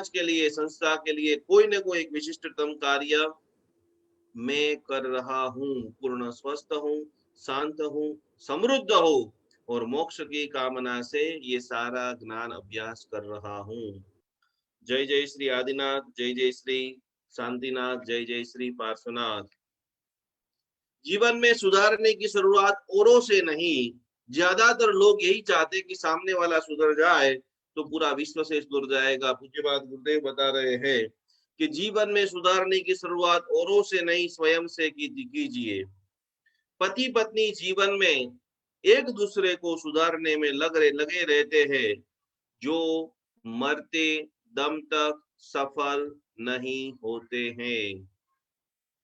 समाज के लिए, संस्था के लिए कोई न कोई एक विशिष्टतम कार्य मैं कर रहा हूँ। पूर्ण स्वस्थ हूँ, शांत हूँ, समृद्ध हूँ और मोक्ष की कामना से ये सारा ज्ञान अभ्यास कर रहा हूँ। जय जय श्री आदिनाथ, जय जय श्री शांतिनाथ, जय जय श्री पार्श्वनाथ। जीवन में सुधारने की शुरुआत औरों से नहीं, ज्यादातर लोग यही चाहते कि सामने वाला सुधर जाए तो पूरा विश्व से सुधर जाएगा। पूज्यपाद गुरुदेव बता रहे हैं कि जीवन में सुधारने की शुरुआत औरों से नहीं, स्वयं से कीजिए। पति पत्नी जीवन में एक दूसरे को सुधारने में लगे रहते हैं, जो मरते दम तक सफल नहीं होते हैं।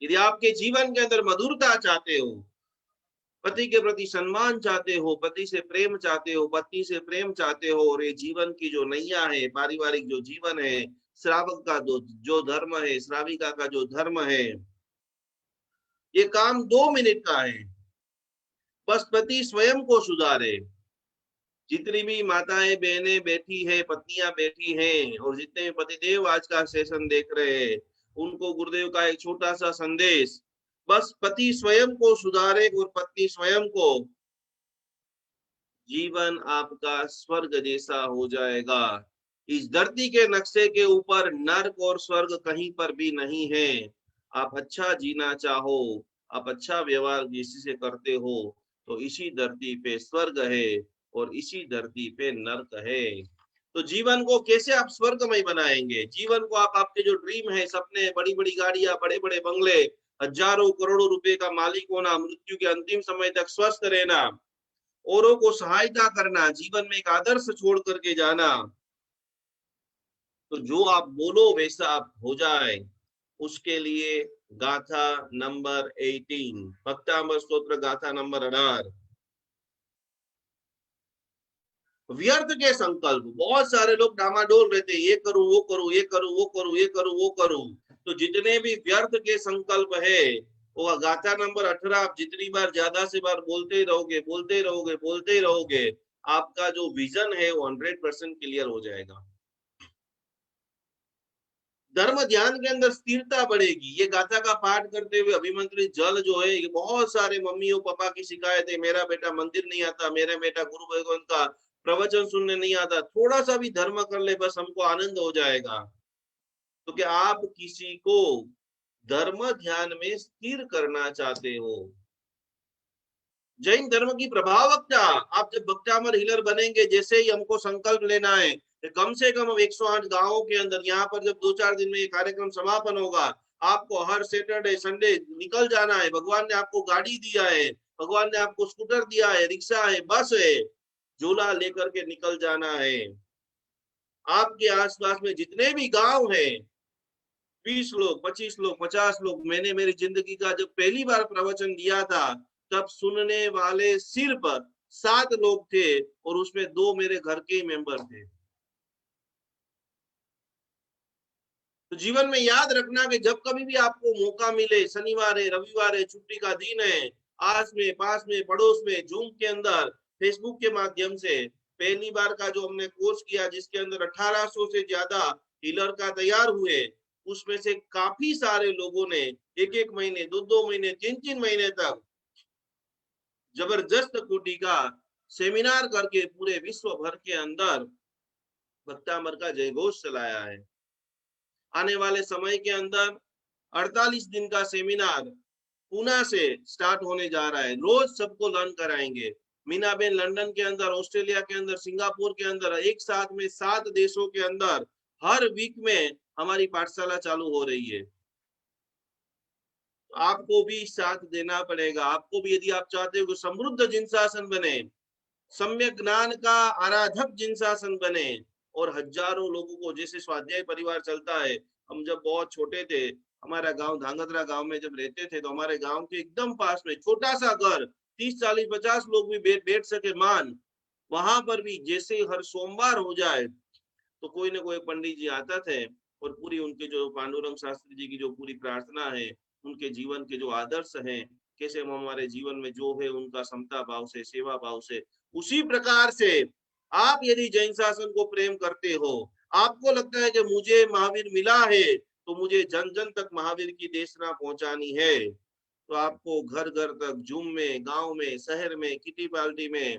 यदि आपके जीवन के अंदर मधुरता चाहते हो, पति के प्रति सम्मान चाहते हो, पति से प्रेम चाहते हो, पत्नी से प्रेम चाहते हो, और ये जीवन की जो नैया है, पारिवारिक जो जीवन है, श्रावक का जो धर्म है, श्राविका का जो धर्म है, ये काम 2 मिनट का है। बस पति स्वयं को सुधारे। जितनी भी माताएं बहनें बैठी है, पत्नियां बैठी हैं, और जितने भी पतिदेव आज का सेशन देख रहे हैं, उनको गुरुदेव का एक छोटा सा संदेश, बस पति स्वयं को सुधारे और पत्नी स्वयं को, जीवन आपका स्वर्ग जैसा हो जाएगा। इस धरती के नक्शे के ऊपर नर्क और स्वर्ग कहीं पर भी नहीं है। आप अच्छा जीना चाहो, आप अच्छा व्यवहार किसी से करते हो, तो इसी धरती पे स्वर्ग है और इसी धरती पे नर्क है। तो जीवन को कैसे आप स्वर्गमय बनाएंगे? जीवन को आप, आपके जो ड्रीम है, सपने, बड़ी बड़ी गाड़ियां, बड़े बड़े बंगले, हजारों करोड़ों रुपए का मालिक होना, मृत्यु के अंतिम समय तक स्वस्थ रहना, औरों को सहायता करना, जीवन में एक आदर्श छोड़ करके जाना, तो जो आप बोलो वैसा आप हो जाए, उसके लिए गाथा नंबर 18, भक्तामृत स्तोत्र गाथा नंबर 18। व्यर्थ के संकल्प, बहुत सारे लोग डामाडोल रहते हैं, ये करूं वो करूं, ये करूं वो करूं, ये करूं वो करूं। तो जितने भी व्यर्थ के संकल्प है, वो गाथा नंबर 18 आप जितनी बार, ज्यादा से बार बोलते ही रहोगे, बोलते ही रहोगे, बोलते ही रहोगे, आपका जो विजन है वो 100% क्लियर हो जाएगा। धर्म ध्यान के अंदर स्थिरता बढ़ेगी। ये गाथा का पाठ करते हुए अभिमंत्रित जल जो है, ये बहुत सारे मम्मियों पापा की शिकायत है, मेरा बेटा मंदिर नहीं आता, मेरा बेटा गुरु भगवान का प्रवचन सुनने नहीं आता, थोड़ा सा भी धर्म कर ले बस हमको आनंद हो जाएगा। तो क्या आप किसी को धर्म ध्यान में स्थिर करना चाहते हो? जैन धर्म की प्रभावकता, आप जब भक्तामर हीलर बनेंगे, जैसे ही हमको संकल्प लेना है, कम से कम 108 गांवों के अंदर, यहाँ पर जब 2-4 दिन में ये कार्यक्रम समापन होगा, आपको हर सैटरडे संडे निकल जाना है। भगवान ने आपको गाड़ी दिया है, भगवान ने आपको स्कूटर दिया है, रिक्शा है, बस है, झोला लेकर के निकल जाना है। आपके आसपास में जितने भी गांव हैं, 20 लोग, 25 लोग, 50 लोग, मैंने मेरी जिंदगी का जब पहली बार प्रवचन दिया था, तब सुनने वाले सिर्फ 7 लोग थे, और उसमें 2 मेरे घर के ही मेंबर थे। तो जीवन में याद रखना कि जब कभी भी आपको मौका मिले, शनिवार है, रविवार है, छुट्टी का दिन है, आस में, पास में, पड़ोस में, जूम के अंदर, फेसबुक के माध्यम से, पहली बार का जो हमने कोर्स किया, जिसके अंदर 1800 से ज्यादा हीलर का तैयार हुए, उसमें से काफी सारे लोगों ने 1-1 महीने, 2-2 महीने, 3-3 महीने तक जबरदस्त कोटि का सेमिनार करके पूरे विश्व भर के अंदर भक्तामर का जयघोष चलाया है। आने वाले समय के अंदर 48 दिन का सेमिनार पुणे से स्टार्ट होने जा रहा है। रोज सबको लर्न कराएंगे। मीनाबेन लंदन के अंदर, ऑस्ट्रेलिया के अंदर, सिंगापुर के अंदर, एक साथ में 7 देशों के अंदर हर वीक में हमारी पाठशाला चालू हो रही है। आपको भी साथ देना पड़ेगा। आपको भी, यदि आप चाहते हो कि समृद्ध जिनसासन बने, सम्यक ज्ञान का आराधक जिनसासन बने, और हजारों लोगों को, जैसे स्वाध्याय परिवार चलता है, हम जब बहुत छोटे थे, हमारा गांव धांगध्रा गांव में जब रहते थे, तो हमारे गांव के एकदम पास में छोटा सा घर, 30-40-50 लोग भी बैठ सके मान, वहां पर भी जैसे हर सोमवार हो जाए तो कोई ना कोई पंडित जी आता थे, और पूरी उनके जो पांडुरंग शास्त्री जी की जो पूरी प्रार्थना है, उनके जीवन के जो आदर्श हैं, कैसे हम हमारे जीवन में जो है उनका समता भाव से, सेवा भाव से, उसी प्रकार से आप यदि जैन शासन को प्रेम करते हो, आपको लगता है कि मुझे महावीर मिला है तो मुझे जन जन तक महावीर की देशना पहुंचानी है, तो आपको घर घर तक, जूम में, गांव में, शहर में, किटी पार्टी में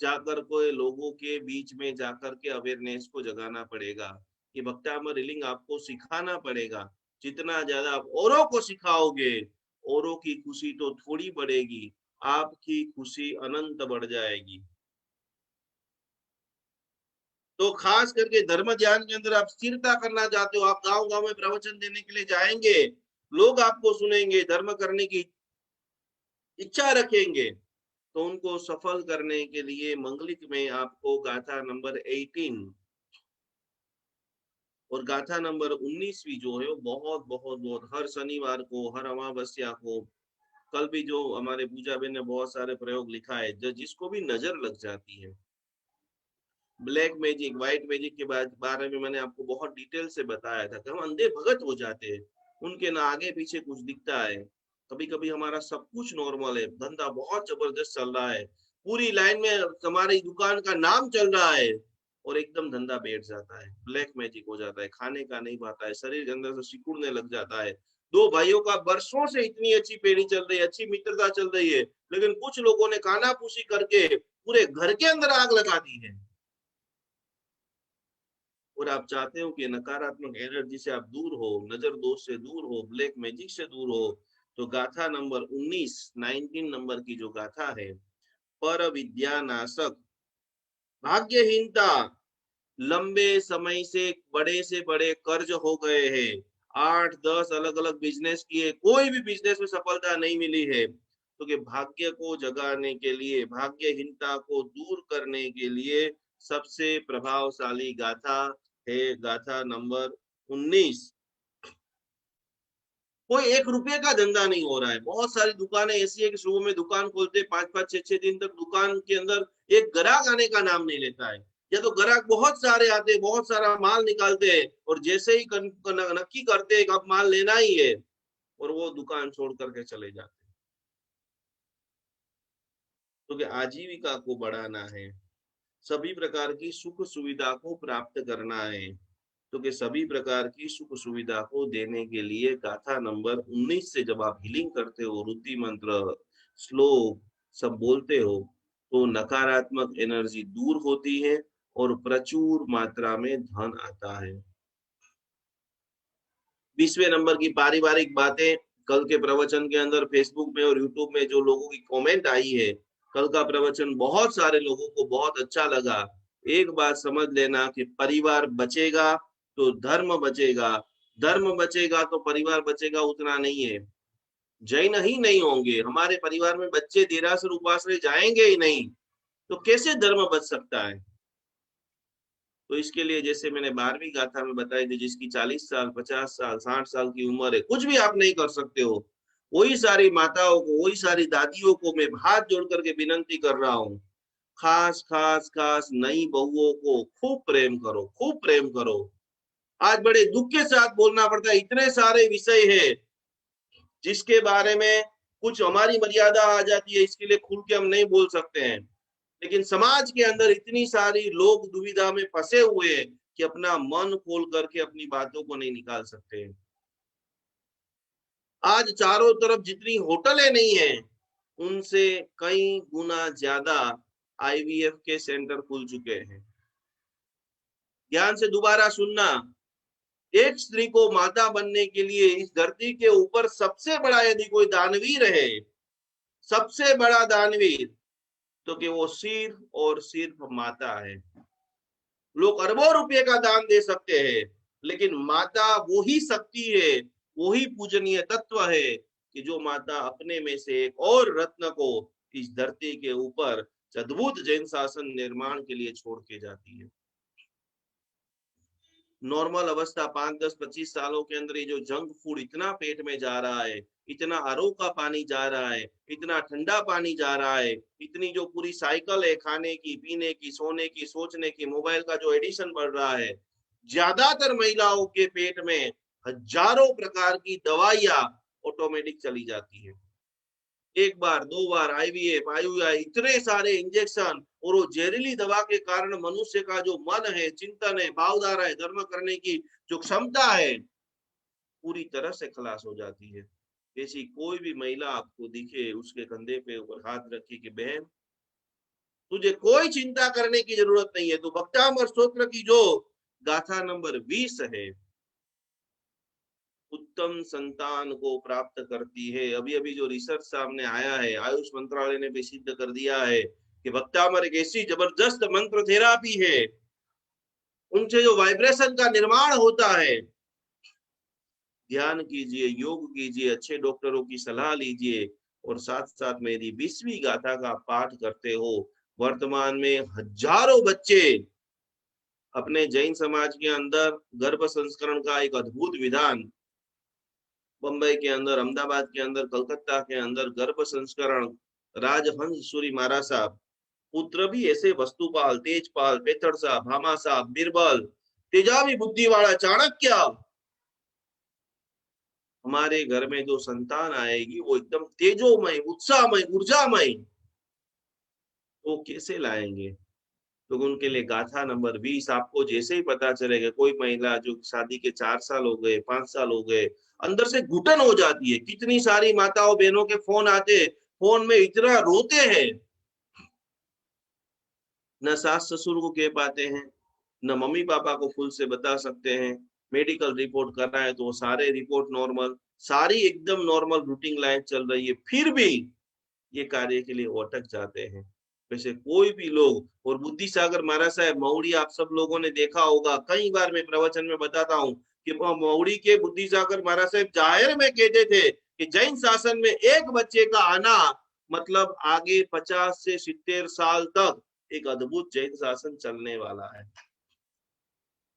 जाकर कोई लोगों के बीच में जाकर के अवेयरनेस को जगाना पड़ेगा। ये भक्ति रीलिंग आपको सिखाना पड़ेगा। जितना ज्यादा आप औरों को सिखाओगे, औरों की खुशी तो थोड़ी बढ़ेगी, आपकी खुशी अनंत बढ़ जाएगी। तो खास करके धर्म ध्यान के अंदर आप स्थिरता करना चाहते हो, आप गांव गांव में प्रवचन देने के लिए जाएंगे, लोग आपको सुनेंगे, धर्म करने की इच्छा रखेंगे, तो उनको सफल करने के लिए मंगलिक में आपको गाथा नंबर 18 और गाथा नंबर 19वीं जो है वो बहुत बहुत बहुत हर शनिवार को, हर अमावस्या को, कल भी जो हमारे पूजा बहन ने बहुत सारे प्रयोग लिखा है, जो जिसको भी नजर लग जाती है, ब्लैक मैजिक, व्हाइट मैजिक के बारे में मैंने आपको बहुत डिटेल से बताया था कि हम अंधे भगत हो जाते हैं, उनके ना आगे पीछे कुछ दिखता है। कभी कभी हमारा सब कुछ नॉर्मल है, धंधा बहुत जबरदस्त चल रहा है, पूरी लाइन में हमारी दुकान का नाम चल रहा है, और एकदम धंधा बैठ जाता है, ब्लैक मैजिक हो जाता है, खाने का नहीं पाता है, शरीर के अंदर से सिकुड़ने लग जाता है। दो भाइयों का वर्षों से इतनी अच्छी पेड़ी चल रही है, अच्छी मित्रता चल रही है, लेकिन कुछ लोगों ने कानाफूसी करके पूरे घर के अंदर आग लगा दी है। और आप चाहते हो कि नकारात्मक एनर्जी से आप दूर हो, नजर दोष से दूर हो, ब्लैक मैजिक से दूर हो, तो गाथा नंबर 19 नंबर की जो गाथा है, पर विद्या नाशक भाग्यहीनता, लंबे समय से बड़े कर्ज हो गए हैं, 8-10 अलग अलग बिजनेस किए, कोई भी बिजनेस में सफलता नहीं मिली है, तो कि भाग्य को जगाने के लिए, भाग्यहीनता को दूर करने के लिए सबसे प्रभावशाली गाथा है गाथा नंबर 19। कोई 1 रुपये का धंधा नहीं हो रहा है, बहुत सारी दुकानें ऐसी है कि सुबह में दुकान खोलते 5-5 6-6 दिन तक दुकान के अंदर एक ग्राहक आने का नाम नहीं लेता है, या तो ग्राहक बहुत सारे आते हैं, बहुत सारा माल निकालते हैं, और जैसे ही नक्की करते हैं अब माल लेना ही है, और वो दुकान छोड़ करके चले जाते हैं। तो आजीविका को बढ़ाना है, सभी प्रकार की सुख सुविधा को प्राप्त करना है, तो कि सभी प्रकार की सुख सुविधा को देने के लिए गाथा नंबर 19 से जब आप हीलिंग करते हो, रुद्री मंत्र, श्लोक सब बोलते हो, तो नकारात्मक एनर्जी दूर होती है और प्रचुर मात्रा में धन आता है। 20वें नंबर की पारिवारिक बातें, कल के प्रवचन के अंदर फेसबुक में और यूट्यूब में जो लोगों की कमेंट आई है, कल का प्रवचन बहुत सारे लोगों को बहुत अच्छा लगा। एक बात समझ लेना कि परिवार बचेगा तो धर्म बचेगा, धर्म बचेगा तो परिवार बचेगा, उतना नहीं है। जैन ही नहीं होंगे, हमारे परिवार में बच्चे देरासर उपासना जाएंगे ही नहीं, तो कैसे धर्म बच सकता है? तो इसके लिए जैसे मैंने 12वीं गाथा में बताई थी, जिसकी 40 साल, 50 साल, 60 साल की उम्र है, कुछ भी आप नहीं कर सकते हो, वही सारी माताओं को, वही सारी दादियों को मैं हाथ जोड़ करके विनंती कर रहा हूँ, खास खास खास नई बहुओं को खूब प्रेम करो, खूब प्रेम करो। आज बड़े दुख के साथ बोलना पड़ता है, इतने सारे विषय है जिसके बारे में कुछ हमारी मर्यादा आ जाती है, इसके लिए खुल के हम नहीं बोल सकते हैं, लेकिन समाज के अंदर इतनी सारी लोग दुविधा में फंसे हुए हैं कि अपना मन खोल करके अपनी बातों को नहीं निकाल सकते। आज चारों तरफ जितनी होटलें नहीं है, उनसे कई गुना ज्यादा आईवीएफ के सेंटर खुल चुके हैं। ध्यान से दोबारा सुनना, एक स्त्री को माता बनने के लिए इस धरती के ऊपर सबसे बड़ा यदि कोई दानवीर है, सबसे बड़ा दानवीर, तो कि वो सिर्फ और सिर्फ माता है। लोग अरबों रुपए का दान दे सकते हैं, लेकिन माता वो ही शक्ति है, वो ही पूजनीय तत्व है कि जो माता अपने में से एक और रत्न को इस धरती के ऊपर अद्भुत जैन शासन निर्माण के लिए छोड़ के जाती है। नॉर्मल अवस्था 5, 10, 25 सालों के अंदर ये जो जंक फूड इतना पेट में जा रहा है, इतना आरओ का पानी जा रहा है, इतना ठंडा पानी जा रहा है, इतनी जो पूरी साइकिल है खाने की, पीने की, सोने की, सोचने की, मोबाइल का जो एडिशन बढ़ रहा है, ज्यादातर महिलाओं के पेट में हजारों प्रकार की दवाइयां ऑटोमेटिक चली जाती है। 1 बार 2 बार आईवीएफ, आईयूआई, इतने सारे इंजेक्शन, और वो जहरीली दवा के कारण मनुष्य का जो मन है, चिंतन है, भावधारा है, धर्म करने की जो क्षमता है, पूरी तरह से खलास हो जाती है। ऐसी कोई भी महिला आपको दिखे, उसके कंधे पे ऊपर हाथ रखी कि बहन तुझे कोई चिंता करने की जरूरत नहीं है। तो भक्तामृत स्तोत्र की जो गाथा नंबर 20 है, उत्तम संतान को प्राप्त करती है। अभी अभी जो रिसर्च सामने आया है, आयुष मंत्रालय ने भी सिद्ध कर दिया है कि भक्तामृत एक ऐसी जबरदस्त मंत्र थेरापी है, उनसे जो वाइब्रेशन का निर्माण होता है। ध्यान कीजिए, योग कीजिए, अच्छे डॉक्टरों की सलाह लीजिए और साथ साथ मेरी 20वीं गाथा का पाठ करते हो। वर्तमान में हजारों बच्चे अपने जैन समाज के अंदर गर्भ संस्करण का एक अद्भुत विधान, बंबई के अंदर, अहमदाबाद के अंदर, कलकत्ता के अंदर गर्भ संस्करण, राजहंस सूरी महाराज साहब, पुत्र भी ऐसे वस्तुपाल, तेजपाल, पेथड़ साहब, भामा साहब, बीरबल, तेजाबी बुद्धि वाला चाणक्य, हमारे घर में जो संतान आएगी वो एकदम तेजोमय, उत्साहमय, ऊर्जामय, वो कैसे लाएंगे? तो उनके लिए गाथा नंबर 20 आपको जैसे ही पता चलेगा, कोई महिला जो शादी के 4 साल हो गए, 5 साल हो गए, अंदर से घुटन हो जाती है। कितनी सारी माताओं बहनों के फोन आते, फोन में इतना रोते हैं, न सास ससुर को कह पाते हैं, न मम्मी पापा को फुल से बता सकते हैं। मेडिकल रिपोर्ट कर रहा है तो सारे रिपोर्ट नॉर्मल, सारी एकदम नॉर्मल रूटीन लाइन चल रही है, फिर भी ये कार्य के लिए अटक जाते हैं। वैसे कोई भी लोग, और बुद्धि सागर महाराज साहब मौड़ी आप सब लोगों ने देखा होगा, कई बार मैं प्रवचन में बताता हूँ कि मौड़ी के बुद्धि सागर महाराज साहब जाहिर में कहते थे कि जैन शासन में एक बच्चे का आना मतलब आगे 50 से 70 साल तक एक अद्भुत जैन शासन चलने वाला है।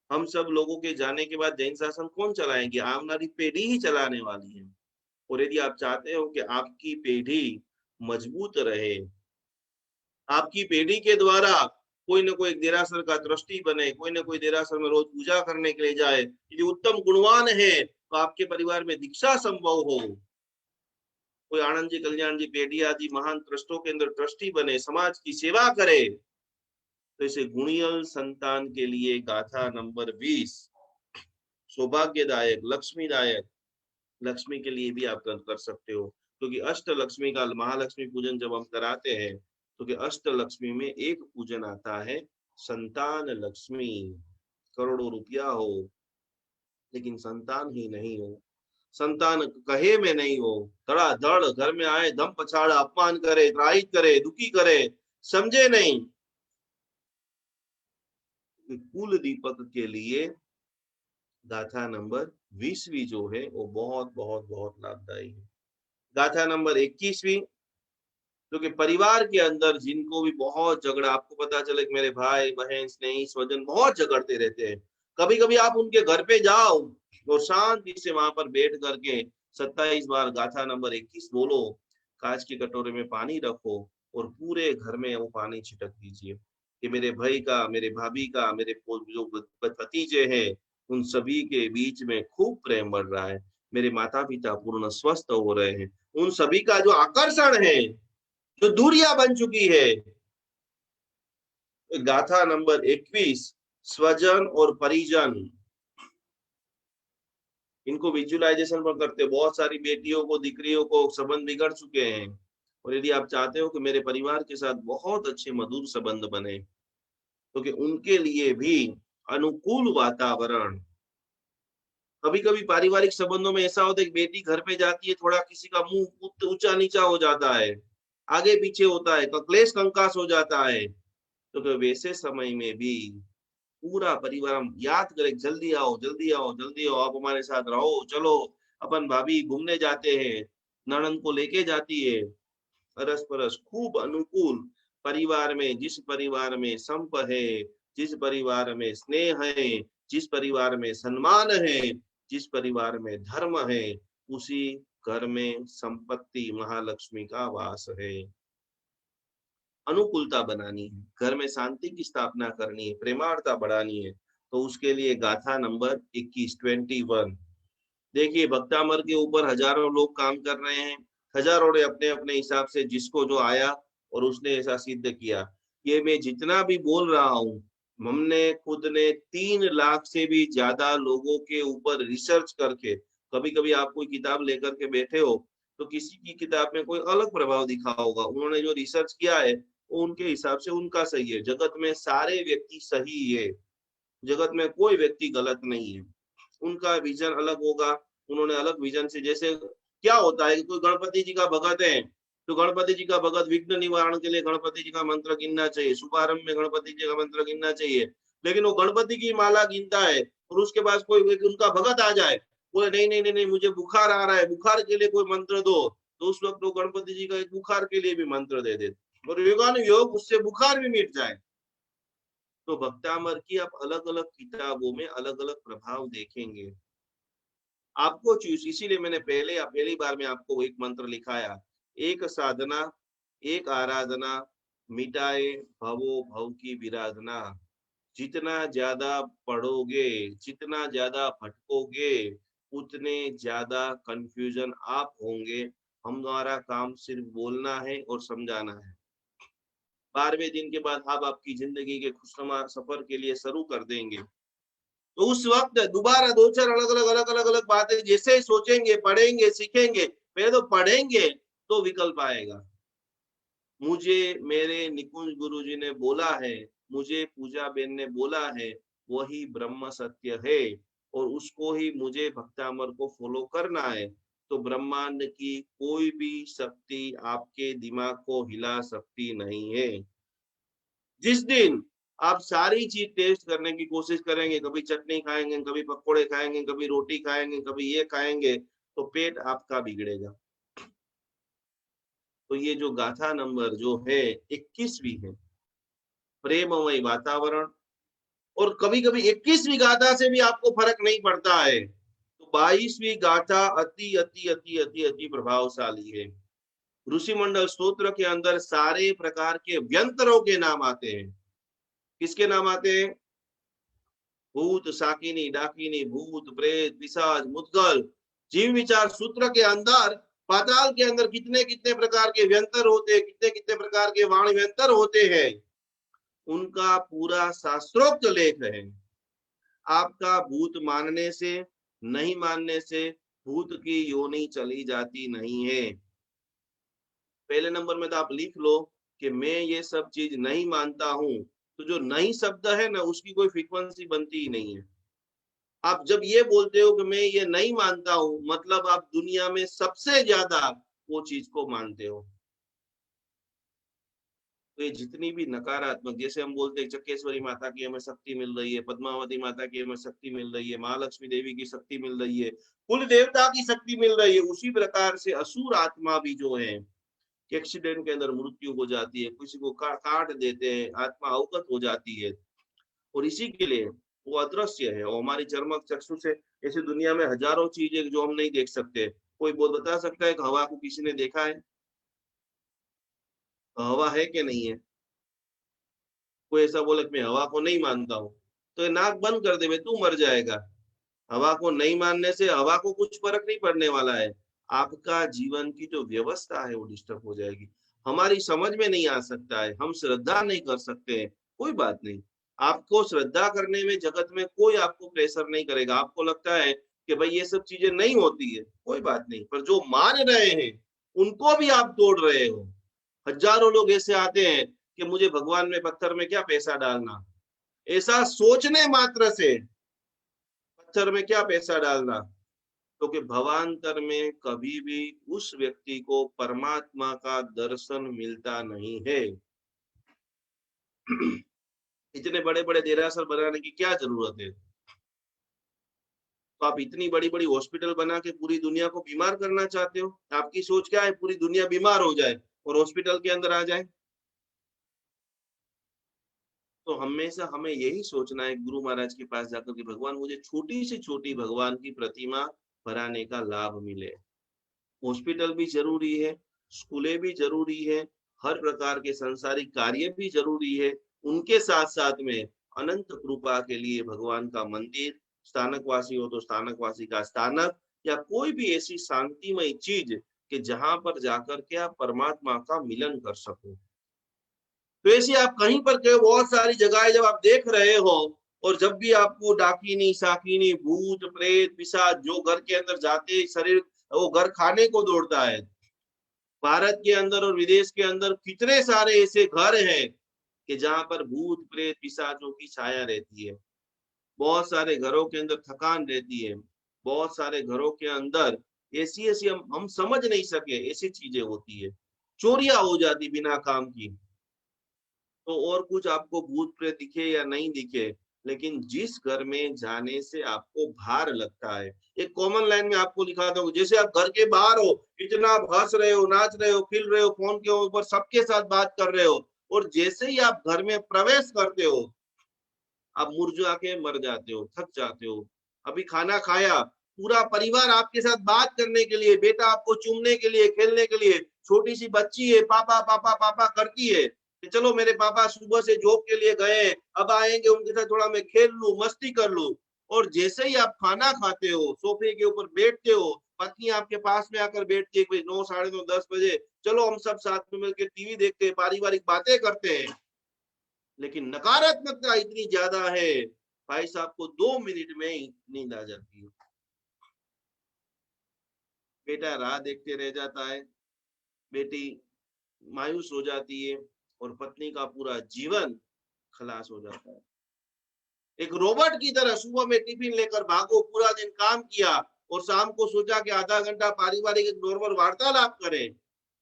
हम सब लोगों के जाने के बाद जैन शासन कौन चलाएंगे? आने वाली पीढ़ी ही चलाने वाली है। और यदि आप चाहते हो कि आपकी पीढ़ी मजबूत रहे, आपकी पीढ़ी के द्वारा कोई ना कोई देरासर का ट्रस्टी बने, कोई ना कोई देरासर में रोज पूजा करने के लिए जाए, यदि उत्तम गुणवान है तो आपके परिवार में दीक्षा संभव हो, कोई आनंद जी, कल्याण जी, पेढ़ी आदि महान ट्रस्टों के अंदर ट्रस्टी बने, समाज की सेवा करे, तो इसे गुणियल संतान के लिए गाथा नंबर 20 सौभाग्यदायक, लक्ष्मीदायक, लक्ष्मी के लिए भी आप कर सकते हो। क्योंकि अष्ट लक्ष्मी का महालक्ष्मी पूजन जब हम कराते हैं तो कि अष्ट लक्ष्मी में एक पूजन आता है संतान लक्ष्मी। करोड़ों रुपया हो लेकिन संतान ही नहीं हो, संतान कहे में नहीं हो, धड़ाधड़ घर में आए, धम पछाड़ा, अपमान करे, त्राहित करे, दुखी करे, समझे नहीं, कुल दीपक के लिए गाथा नंबर 20वीं जो है वो बहुत बहुत बहुत लाभदायी है। गाथा नंबर 21वीं, जो कि परिवार के अंदर जिनको भी बहुत झगड़ा, आपको पता चले कि मेरे भाई बहन स्नेही स्वजन बहुत झगड़ते रहते हैं, कभी कभी आप उनके घर पे जाओ और शांति से वहां पर बैठ करके 27 बार गाथा नंबर 21 बोलो, कांच की कटोरे में पानी रखो और पूरे घर में वो पानी छिटक दीजिए कि मेरे भाई का, मेरे भाभी का, मेरे जो भतीजे हैं उन सभी के बीच में खूब प्रेम बढ़ रहा है, मेरे माता पिता पूर्ण स्वस्थ हो रहे हैं, उन सभी का जो आकर्षण है, जो दूरियां बन चुकी है। गाथा नंबर 21 स्वजन और परिजन, इनको विजुअलाइजेशन पर करते, बहुत सारी बेटियों को, दिकरियों को संबंध बिगड़ चुके हैं और यदि आप चाहते हो कि मेरे परिवार के साथ बहुत अच्छे मधुर संबंध बने तो कि उनके लिए भी अनुकूल वातावरण, कभी कभी पारिवारिक संबंधों में ऐसा होता है कि बेटी घर पे जाती है, थोड़ा किसी का मुंह ऊंचा नीचा हो जाता है, आगे पीछे होता है, क्लेश कंकास हो जाता है, तो वैसे समय में भी पूरा परिवार हम याद करें, जल्दी आओ, जल्दी आओ, जल्दी आओ, आप हमारे साथ रहो, चलो अपन भाभी घूमने जाते हैं, ननद को लेके जाती है, अरस परस खूब अनुकूल। परिवार में, जिस परिवार में संप है, जिस परिवार में स्नेह है, जिस परिवार में सम्मान है, जिस परिवार में धर्म है, उसी घर में संपत्ति महालक्ष्मी का वास है। अनुकूलता बनानी है, घर में शांति की स्थापना करनी है, प्रेमार्थता बढ़ानी है, तो उसके लिए गाथा नंबर 21 देखिए, भक्तामर के ऊपर हजारों लोग काम कर रहे हैं, हजारों ने अपने अपने हिसाब से जिसको जो आया और उसने ऐसा सिद्ध किया। ये मैं जितना भी बोल रहा हूँ, हमने खुद ने 3 लाख से भी ज्यादा लोगों के ऊपर रिसर्च करके, कभी कभी आप कोई किताब लेकर के बैठे हो तो किसी की किताब में कोई अलग प्रभाव दिखा होगा, उन्होंने जो रिसर्च किया है वो उनके हिसाब से उनका सही है। जगत में सारे व्यक्ति सही है, जगत में कोई व्यक्ति गलत नहीं है। उनका विजन अलग होगा, उन्होंने अलग विजन से, जैसे क्या होता है कि कोई गणपति जी का भगत है तो गणपति जी का भगत विघ्न निवारण के लिए गणपति जी का मंत्र गिनना चाहिए, शुभारंभ में गणपति जी का मंत्र गिनना चाहिए। लेकिन वो गणपति की माला गिनता है और उसके पास कोई उनका भगत आ जाए, बोले नहीं नहीं नहीं नहीं मुझे बुखार आ रहा है, बुखार के लिए कोई मंत्र दो, तो उस वक्त वो गणपति जी का एक बुखार के लिए भी मंत्र दे देते और योगानुयोग उससे बुखार भी मिट जाए। तो भक्तामर की आप अलग अलग किताबों में अलग अलग प्रभाव देखेंगे। आपको चूज, इसीलिए मैंने पहली बार में आपको एक मंत्र लिखाया, एक साधना एक आराधना, मिटाए भवो भव की विराधना। जितना ज्यादा पढ़ोगे, जितना ज्यादा भटकोगे, उतने ज्यादा कंफ्यूजन आप होंगे। हमारा काम सिर्फ बोलना है और समझाना है। 12वें दिन के बाद आप आपकी जिंदगी के खुशनुमा सफर के लिए शुरू कर देंगे। तो उस वक्त दोबारा 2-4 अलग अलग बातें जैसे सोचेंगे, पढ़ेंगे, सीखेंगे। पहले तो पढ़ेंगे तो विकल्प आएगा। मुझे मेरे निकुंज गुरुजी ने बोला है, मुझे पूजा बेन ने बोला है, वही ब्रह्म सत्य है और उसको ही मुझे भक्तामर को फॉलो करना है। तो ब्रह्मांड की कोई भी शक्ति आपके दिमाग को हिला सकती नहीं है। जिस दिन आप सारी चीज टेस्ट करने की कोशिश करेंगे, कभी चटनी खाएंगे, कभी पकोड़े खाएंगे, कभी रोटी खाएंगे, कभी ये खाएंगे, तो पेट आपका बिगड़ेगा। तो ये जो गाथा नंबर जो है 21वीं है, प्रेममय वातावरण। और कभी कभी 21वीं गाथा से भी आपको फर्क नहीं पड़ता है तो 22वीं गाथा अति अति अति अति अति प्रभावशाली है। ऋषि मंडल स्तोत्र के अंदर सारे प्रकार के व्यंतरों के नाम आते हैं। किसके नाम आते हैं? भूत, साकिनी, डाकिनी, भूत, प्रेत, पिशाच, मुद्गल। जीव विचार सूत्र के अंदर, पाताल के अंदर कितने कितने प्रकार के व्यंतर होते हैं, कितने कितने प्रकार के वाणी व्यंतर होते हैं, उनका पूरा शास्त्रोक्त लेख है। आपका भूत मानने से, नहीं मानने से भूत की योनि चली जाती नहीं है। पहले नंबर में तो आप लिख लो कि मैं ये सब चीज नहीं मानता हूं, तो जो नहीं शब्द है ना उसकी कोई फ्रीक्वेंसी बनती ही नहीं है। आप जब ये बोलते हो कि मैं ये नहीं मानता हूं, मतलब आप दुनिया में सबसे ज्यादा वो चीज को मानते हो। तो ये जितनी भी नकारात्मक, जैसे हम बोलते हैं चक्केश्वरी माता की हमें शक्ति मिल रही है, पद्मावती माता की हमें शक्ति मिल रही है, महालक्ष्मी देवी की शक्ति मिल रही है, कुल देवता की शक्ति मिल रही है, उसी प्रकार से असुर आत्मा भी जो है एक्सीडेंट के अंदर मृत्यु हो जाती है, किसी को काट देते हैं, आत्मा अवगत हो जाती है और इसी के लिए वो अदृश्य है। और हमारी चर्मक चक्षु से ऐसी दुनिया में हजारों चीजें जो हम नहीं देख सकते। कोई बोल बता सकता है कि हवा को किसी ने देखा है? हवा है कि नहीं है? कोई ऐसा बोले मैं हवा को नहीं मानता हूँ, तो ये नाक बंद कर दे, तू मर जाएगा। हवा को नहीं मानने से हवा को कुछ फर्क नहीं पड़ने वाला है, आपका जीवन की जो व्यवस्था है वो डिस्टर्ब हो जाएगी। हमारी समझ में नहीं आ सकता है, हम श्रद्धा नहीं कर सकते हैं, कोई बात नहीं। आपको श्रद्धा करने में जगत में कोई आपको प्रेशर नहीं करेगा। आपको लगता है कि भाई ये सब चीजें नहीं होती है, कोई बात नहीं, पर जो मान रहे हैं उनको भी आप तोड़ रहे हो। हजारों लोग ऐसे आते हैं कि मुझे भगवान में पत्थर में क्या पैसा डालना, ऐसा सोचने मात्र से पत्थर में क्या पैसा डालना। क्योंकि भवांतर में कभी भी उस व्यक्ति को परमात्मा का दर्शन मिलता नहीं है। इतने बड़े बड़े देरासर बनाने की क्या जरूरत है? तो आप इतनी बड़ी बड़ी हॉस्पिटल बना के पूरी दुनिया को बीमार करना चाहते हो? आपकी सोच क्या है? पूरी दुनिया बीमार हो जाए और हॉस्पिटल के अंदर आ जाए। तो हमेशा हमें यही सोचना है गुरु महाराज के पास जाकर कि भगवान मुझे छोटी से छोटी भगवान की प्रतिमा बनाने का लाभ मिले। हॉस्पिटल भी जरूरी है, स्कूलें भी जरूरी है, हर प्रकार के संसारिक कार्य भी जरूरी है। उनके साथ साथ में अनंत कृपा के लिए भगवान का मंदिर, स्थानकवासी हो तो स्थानकवासी का स्थानक, या कोई भी ऐसी शांतिमय चीज कि जहां पर जाकर के आप परमात्मा का मिलन कर सको। तो ऐसे आप कहीं पर कहीं बहुत सारी जगह जब आप देख रहे हो, और जब भी आपको डाकिनी साकिनी भूत प्रेत पिशाच जो घर के अंदर जाते शरीर वो घर खाने को दौड़ता है। भारत के अंदर और विदेश के अंदर कितने सारे ऐसे घर हैं कि जहां पर भूत प्रेत पिशाचों की छाया रहती है। बहुत सारे घरों के अंदर थकान रहती है। बहुत सारे घरों के अंदर ऐसी ऐसी हम समझ नहीं सके ऐसी चीजें होती है। चोरियां हो जाती बिना काम की। तो और कुछ आपको भूत प्रेत दिखे या नहीं दिखे, लेकिन जिस घर में जाने से आपको भार लगता है, एक कॉमन लाइन में आपको लिखा था, जैसे आप घर के बाहर हो, इतना आप हंस रहे हो, नाच रहे हो, खिल रहे हो, फोन के ऊपर सबके साथ बात कर रहे हो, और जैसे ही आप घर में प्रवेश करते हो, आप मुरझा के मर जाते हो, थक जाते हो। अभी खाना खाया, पूरा परिवार आपके साथ बात करने के लिए, बेटा आपको चूमने के लिए, खेलने के लिए, छोटी सी बच्ची है पापा पापा पापा करती है कि चलो मेरे पापा सुबह से जॉब के लिए गए, अब आएंगे, उनके साथ थोड़ा मैं खेल लूं, मस्ती कर लूं। और जैसे ही आप खाना खाते हो, सोफे के ऊपर बैठते हो, पत्नी आपके पास में आकर बैठती है, 9 साढ़े 9 10 बजे, चलो हम सब साथ में मिलकर टीवी देखते हैं, पारिवारिक बातें करते हैं। लेकिन नकारात्मकता इतनी ज्यादा है, भाई साहब को 2 मिनट में ही नींद आ जाती है। बेटा राह देखते रह जाता है, बेटी मायूस हो जाती है, और पत्नी का पूरा जीवन खलास हो जाता है। एक रोबोट की तरह सुबह में टिफिन लेकर भागो, पूरा दिन काम किया, और शाम को सोचा कि आधा घंटा पारिवारिक एक नॉर्मल वार्तालाप करें,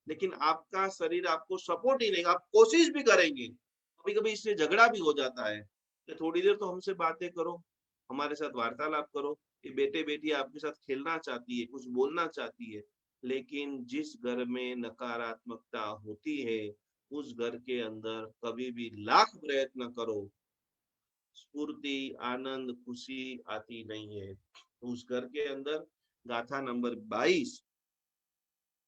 लेकिन आपका शरीर आपको सपोर्ट ही नहीं, आप कोशिश भी करेंगे, कभी कभी इससे झगड़ा भी हो जाता है कि थोड़ी देर तो हमसे बातें करो, हमारे साथ वार्तालाप करो। ये बेटे बेटी आपके साथ खेलना चाहती है, कुछ बोलना चाहती है, लेकिन जिस घर में नकारात्मकता होती है, उस घर के अंदर कभी भी लाख प्रयत्न करो, स्फूर्ति आनंद खुशी आती नहीं है। तो उस घर के अंदर गाथा नंबर 22,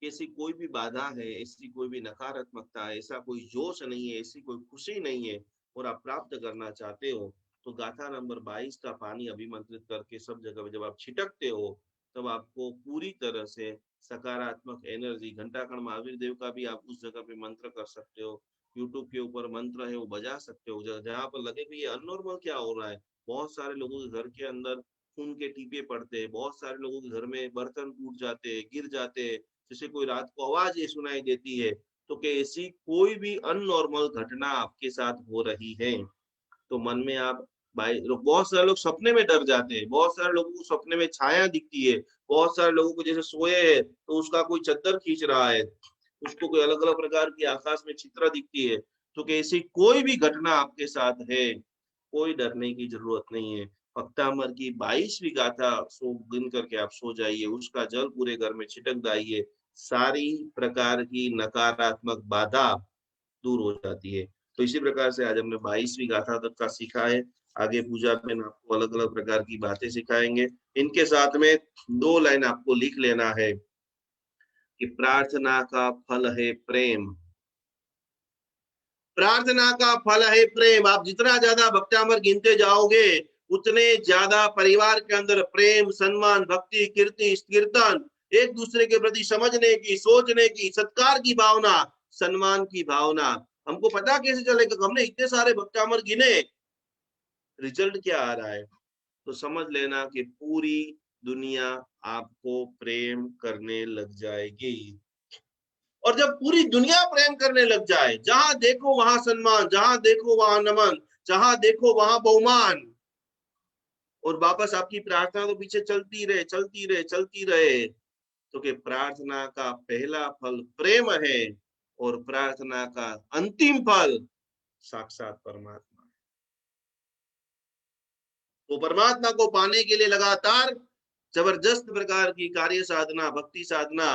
ऐसी कोई भी बाधा है, ऐसी कोई भी नकारात्मकता है, ऐसा कोई जोश नहीं है, ऐसी कोई खुशी नहीं है, और आप प्राप्त करना चाहते हो, तो गाथा नंबर 22 का पानी अभिमंत्रित करके सब जगह जब आप छिटकते हो, तब आपको पूरी तरह से सकारात्मक एनर्जी, घंटाकर्ण महावीर देव का भी आप उस जगह पे मंत्र कर सकते हो। यूट्यूब के ऊपर मंत्र है वो बजा सकते हो, जहाँ पर लगे कि ये अननॉर्मल क्या हो रहा है। बहुत सारे लोगों के घर के अंदर खून के टीपे पड़ते हैं, बहुत सारे लोगों के घर में बर्तन टूट जाते हैं, गिर जाते हैं, जैसे कोई रात को आवाज ये सुनाई देती है, तो कि ऐसी कोई भी अननॉर्मल घटना आपके साथ हो रही है, तो मन में आप भाई, बहुत सारे लोग सपने में डर जाते हैं, बहुत सारे लोगों को सपने में छाया दिखती है, बहुत सारे लोगों को जैसे सोए है तो उसका कोई चद्दर खींच रहा है, उसको कोई अलग अलग प्रकार की आकाश में चित्र दिखती है, तो कि ऐसी कोई भी घटना आपके साथ है, कोई डरने की जरूरत नहीं है। भक्तामर की 22वीं गाथा सो गिन करके आप सो जाइए, उसका जल पूरे घर में छिटक दाइए, सारी प्रकार की नकारात्मक बाधा दूर हो जाती है। तो इसी प्रकार से आज हमने 22वीं गाथा तक का सीखा है। आगे पूजा में आपको अलग अलग प्रकार की बातें सिखाएंगे। इनके साथ में 2 लाइन आपको लिख लेना है कि प्रार्थना का फल है प्रेम। प्रार्थना का फल है प्रेम। आप जितना ज्यादा भक्तामर गिनते जाओगे, उतने ज्यादा परिवार के अंदर प्रेम, सम्मान, भक्ति, कीर्ति, कीर्तन, एक दूसरे के प्रति समझने की, सोचने की, सत्कार की भावना, सम्मान की भावना। हमको पता कैसे चलेगा? हमने इतने सारे भक्तामर गिने, रिजल्ट क्या आ रहा है? तो समझ लेना कि पूरी दुनिया आपको प्रेम करने लग जाएगी। और जब पूरी दुनिया प्रेम करने लग जाए, जहां देखो वहां सम्मान, जहां देखो वहां नमन, जहां देखो वहां बहुमान, और वापस आपकी प्रार्थना तो पीछे चलती रहे चलती रहे चलती रहे, तो कि प्रार्थना का पहला फल प्रेम है, और प्रार्थना का अंतिम फल साक्षात परमात्मा। तो परमात्मा को पाने के लिए लगातार जबरदस्त प्रकार की कार्य साधना, भक्ति साधना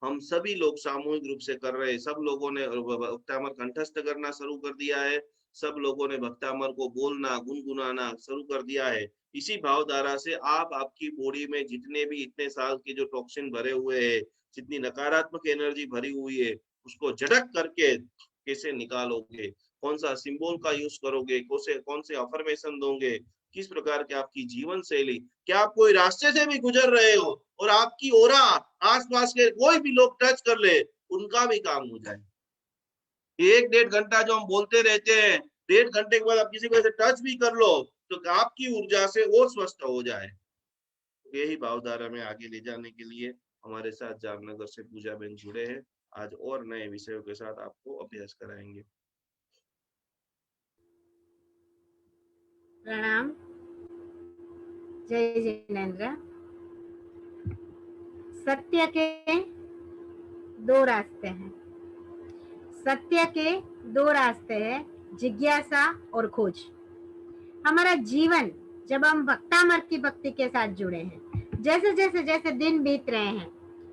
हम सभी लोग सामूहिक रूप से कर रहे हैं। सब लोगों ने भक्तामर कंठस्थ करना शुरू कर दिया है, सब लोगों ने भक्तामर को बोलना गुनगुनाना शुरू कर दिया है। इसी भावधारा से आप आपकी बॉडी में जितने भी इतने साल के जो टॉक्सिन भरे हुए हैं, जितनी नकारात्मक एनर्जी भरी हुई है, उसको झटक करके कैसे निकालोगे, कौन सा सिंबल का यूज करोगे, कौन से अफर्मेशन दोगे, किस प्रकार की आपकी जीवन शैली, क्या आप कोई रास्ते से भी गुजर रहे हो और आपकी ओरा आसपास के कोई भी लोग टच कर ले, उनका भी काम हो जाए। एक 1.5 घंटा जो हम बोलते रहते हैं, 1.5 घंटे के बाद आप किसी को ऐसे टच भी कर लो तो आपकी ऊर्जा से वो स्वस्थ हो जाए। यही भावधारा में आगे ले जाने के लिए हमारे साथ जामनगर से पूजा बहन जुड़े हैं। आज और नए विषयों के साथ आपको अभ्यास कराएंगे। प्रणाम। जय जिनेन्द्र। सत्य के दो रास्ते हैं। सत्य के दो रास्ते हैं, जिज्ञासा और खोज। हमारा जीवन जब हम भक्तामर की भक्ति के साथ जुड़े हैं, जैसे जैसे जैसे दिन बीत रहे हैं,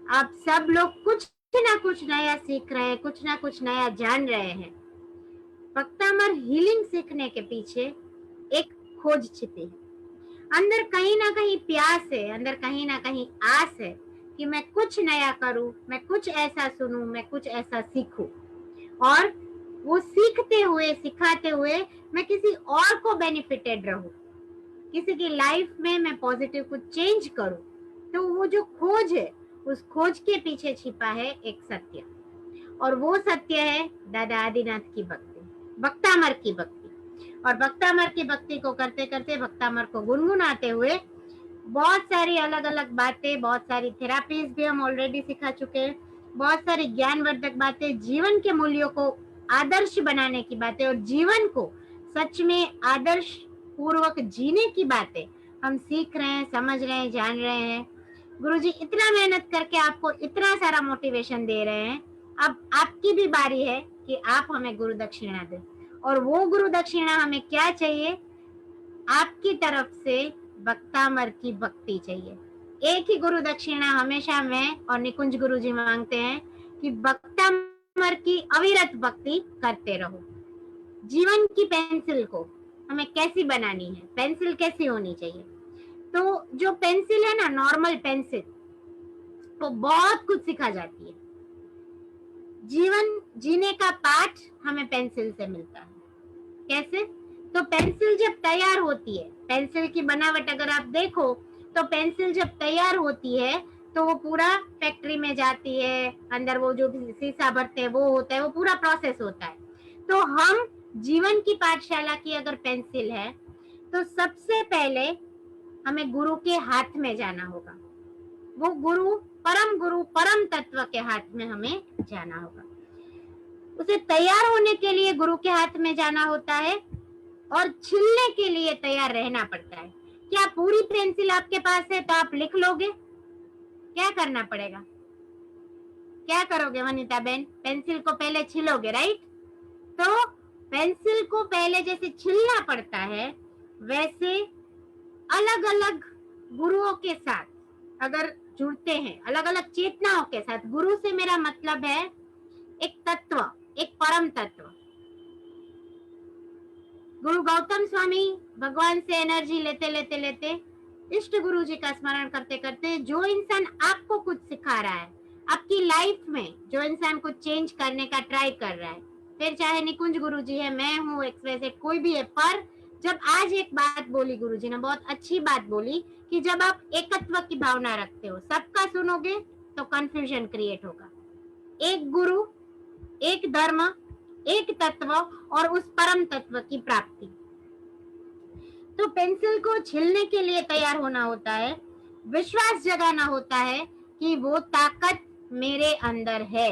आप सब लोग कुछ ना कुछ नया सीख रहे हैं, कुछ ना कुछ नया जान रहे हैं। भक्तामर हीलिंग सीखने के पीछे एक खोज छिपी है। अंदर कहीं ना कहीं प्यास है, अंदर कहीं ना कहीं आस है कि मैं कुछ नया करूं, मैं कुछ ऐसा सुनूं, मैं कुछ ऐसा सीखूं, और वो सीखते हुए सिखाते हुए मैं किसी और को बेनिफिटेड रहूं, किसी की लाइफ में मैं पॉजिटिव कुछ चेंज करूं। तो वो जो खोज है, उस खोज के पीछे छिपा है एक सत्य, और वो सत्य है दादा आदिनाथ की भक्ति, भक्तामर की भक्ति। और भक्तामर की भक्ति को करते करते, भक्तामर को गुनगुनाते हुए बहुत सारी अलग अलग बातें, बहुत सारी थेरापीज भी हम ऑलरेडी सिखा चुके हैं, बहुत सारी ज्ञानवर्धक बातें, जीवन के मूल्यों को आदर्श बनाने की बातें और जीवन को सच में आदर्श पूर्वक जीने की बातें हम सीख रहे हैं, समझ रहे हैं, जान रहे हैं। गुरुजी इतना मेहनत करके आपको इतना सारा मोटिवेशन दे रहे हैं, अब आपकी भी बारी है कि आप हमें गुरु दक्षिणा दें। और वो गुरु दक्षिणा हमें क्या चाहिए? आपकी तरफ से भक्तामर की भक्ति चाहिए। एक ही गुरु दक्षिणा हमेशा मैं और निकुंज गुरु जी मांगते हैं कि भक्तामर की अविरत भक्ति करते रहो। जीवन की पेंसिल को हमें कैसी बनानी है, पेंसिल कैसी होनी चाहिए? तो जो पेंसिल है ना, नॉर्मल पेंसिल, तो बहुत कुछ सिखा जाती है। जीवन जीने का पाठ हमें पेंसिल से मिलता है। कैसे? तो पेंसिल जब तैयार होती है, पेंसिल की बनावट अगर आप देखो तो पेंसिल जब तैयार होती है तो वो पूरा फैक्ट्री में जाती है, अंदर वो जो शीशा भरते हैं वो होता है, वो पूरा प्रोसेस होता है। तो हम जीवन की पाठशाला की अगर पेंसिल है तो सबसे पहले हमें गुरु के हाथ में जाना होगा। वो गुरु परम तत्व के हाथ में हमें जाना होगा। उसे तैयार होने के लिए गुरु के हाथ में जाना होता है और छिलने के लिए तैयार रहना पड़ता है। क्या पूरी पेंसिल आपके पास है तो आप लिख लोगे? क्या करना पड़ेगा? क्या करोगे वनिता बेन? पेंसिल को पहले छिलोगे, राइट? तो पेंसिल को पहले जैसे छिलना पड़ता है, वैसे अलग अलग गुरुओं के साथ अगर जुड़ते हैं, अलग अलग चेतनाओं के साथ, गुरु से मेरा मतलब है एक तत्व, एक परम तत्व। गुरु गौतम स्वामी भगवान से एनर्जी लेते लेते लेते इष्ट गुरु जी का स्मरण करते करते, जो इंसान आपको कुछ सिखा रहा है, आपकी लाइफ में जो इंसान कुछ चेंज करने का ट्राई कर रहा है, फिर चाहे निकुंज गुरु जी है, मैं हूँ, एक्सप्रेस कोई भी है, पर जब आज एक बात बोली गुरु जी ने, बहुत अच्छी बात बोली कि जब आप एकत्व की भावना रखते हो, सबका सुनोगे तो कंफ्यूजन क्रिएट होगा। एक गुरु, एक धर्म, एक तत्व और उस परम तत्व की प्राप्ति। तो पेंसिल को छिलने के लिए तैयार होना होता है, विश्वास जगाना होता है कि वो ताकत मेरे अंदर है।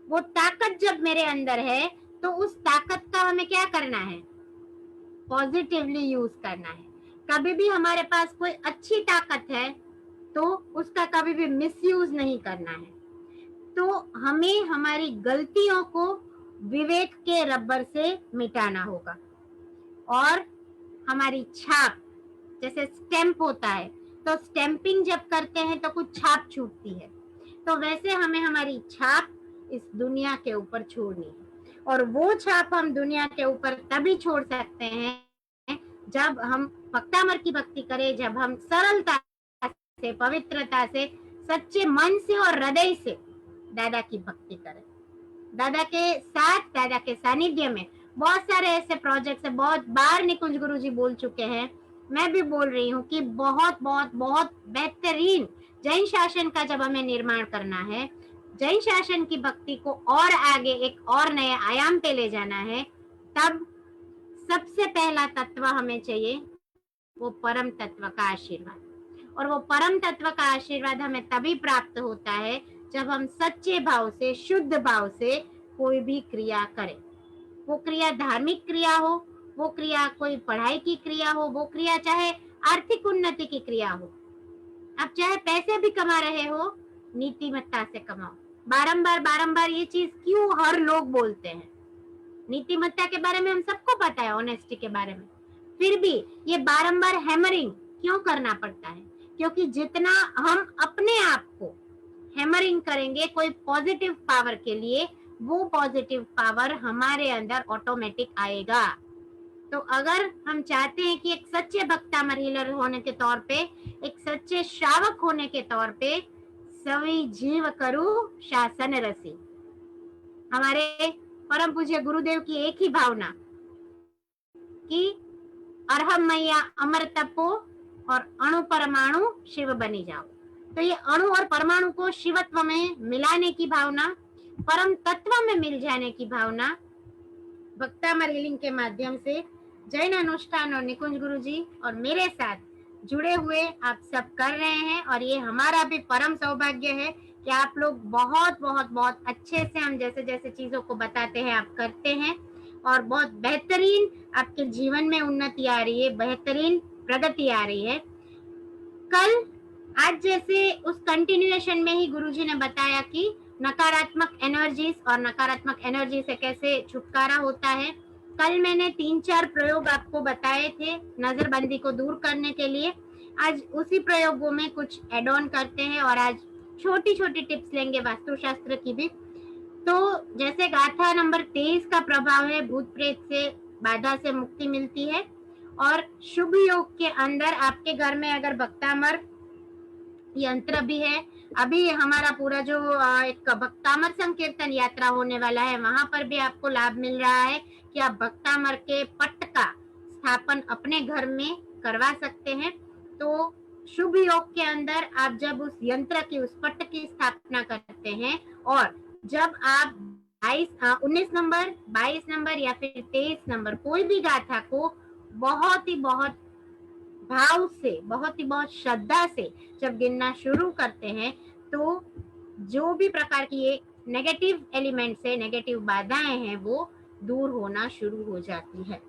वो ताकत जब मेरे अंदर है तो उस ताकत का हमें क्या करना है? पॉजिटिवली यूज करना है। कभी भी हमारे पास कोई अच्छी ताकत है तो उसका कभी भी मिसयूज नहीं करना है। तो हमें हमारी गलतियों को विवेक के रबर से मिटाना होगा, और हमारी छाप, जैसे स्टैंप होता है तो स्टैंपिंग जब करते हैं तो कुछ छाप छूटती है, तो वैसे हमें हमारी छाप इस दुनिया के ऊपर छोड़नी है। और वो छाप हम दुनिया के ऊपर तभी छोड़ सकते हैं जब हम भक्तामर की भक्ति करें, जब हम सरलता से, पवित्रता से, सच्चे मन से और हृदय से दादा की भक्ति करें। दादा के साथ, दादा के सानिध्य में बहुत सारे ऐसे प्रोजेक्ट्स है, बहुत बार निकुंज गुरु जी बोल चुके हैं, मैं भी बोल रही हूँ कि बहुत बहुत बहुत बेहतरीन जैन शासन का जब हमें निर्माण करना है जैन शासन की भक्ति को और आगे एक और नए आयाम पे ले जाना है, तब सबसे पहला तत्व हमें चाहिए, वो परम तत्व का आशीर्वाद। और वो परम तत्व का आशीर्वाद हमें तभी प्राप्त होता है जब हम सच्चे भाव से, शुद्ध भाव से कोई भी क्रिया करें। वो क्रिया धार्मिक क्रिया हो, वो क्रिया कोई पढ़ाई की क्रिया हो, वो क्रिया चाहे आर्थिक उन्नति की क्रिया हो, आप चाहे पैसे भी कमा रहे हो, नीतिमत्ता से कमाओ। बारंबार बारंबार ये चीज क्यों हर लोग बोलते हैं? नीतिमत्ता के बारे में हम सबको पता है, ऑनेस्टी के बारे में, फिर भी ये बारंबार हैमरिंग क्यों करना पड़ता है? क्योंकि जितना हम अपने आप को हैमरिंग करेंगे कोई पॉजिटिव पावर के लिए, वो पॉजिटिव पावर हमारे अंदर ऑटोमेटिक आएगा। तो अगर हम चाहते हैं कि एक सच्चे भक्तामर हीलर होने के तौर पे, एक सच्चे श्रावक होने के तौर पे, सभी जीव करू शासन रसी, हमारे परम पूज्य गुरुदेव की एक ही भावना कि अरहम मैया अमर तपो और अणु परमाणु शिव बनी जाओ। तो ये अणु और परमाणु को शिवत्व में मिलाने की भावना, परम तत्व में मिल जाने की भावना, भक्तामर हीलिंग के माध्यम से जैन अनुष्ठान और निकुंज गुरु जी और मेरे साथ जुड़े हुए आप सब कर रहे हैं। और ये हमारा भी परम सौभाग्य है कि आप लोग बहुत बहुत बहुत अच्छे से हम जैसे जैसे चीजों को बताते हैं आप करते हैं, और बहुत बेहतरीन आपके जीवन में उन्नति आ रही है, बेहतरीन प्रगति आ रही है। कल आज जैसे उस कंटिन्यूएशन में ही गुरुजी ने बताया कि नकारात्मक एनर्जीज और नकारात्मक एनर्जी से कैसे छुटकारा होता है। कल मैंने 3-4 प्रयोग आपको बताए थे नजरबंदी को दूर करने के लिए। आज उसी प्रयोगों में कुछ एड ऑन करते हैं और आज छोटी छोटी टिप्स लेंगे वास्तुशास्त्र की भी। तो जैसे गाथा नंबर 23 का प्रभाव है, भूत प्रेत से बाधा से मुक्ति मिलती है। और शुभ योग के अंदर आपके घर में अगर भक्तामर यंत्र भी है, अभी हमारा पूरा जो एक भक्तामर संकीर्तन यात्रा होने वाला है, वहां पर भी आपको लाभ मिल रहा है कि आप भक्तामर के पट्ट का स्थापन अपने घर में करवा सकते हैं। तो शुभ योग के अंदर आप जब उस यंत्र की, उस पट्ट की स्थापना करते हैं, और जब आप 19 नंबर, 22 नंबर या फिर 23 नंबर कोई भी गाथा को बहुत ही बहुत भाव से, बहुत ही बहुत श्रद्धा से जब गिनना शुरू करते हैं, तो जो भी प्रकार की ये नेगेटिव एलिमेंट्स है, नेगेटिव बाधाएं हैं, वो दूर होना शुरू हो जाती है।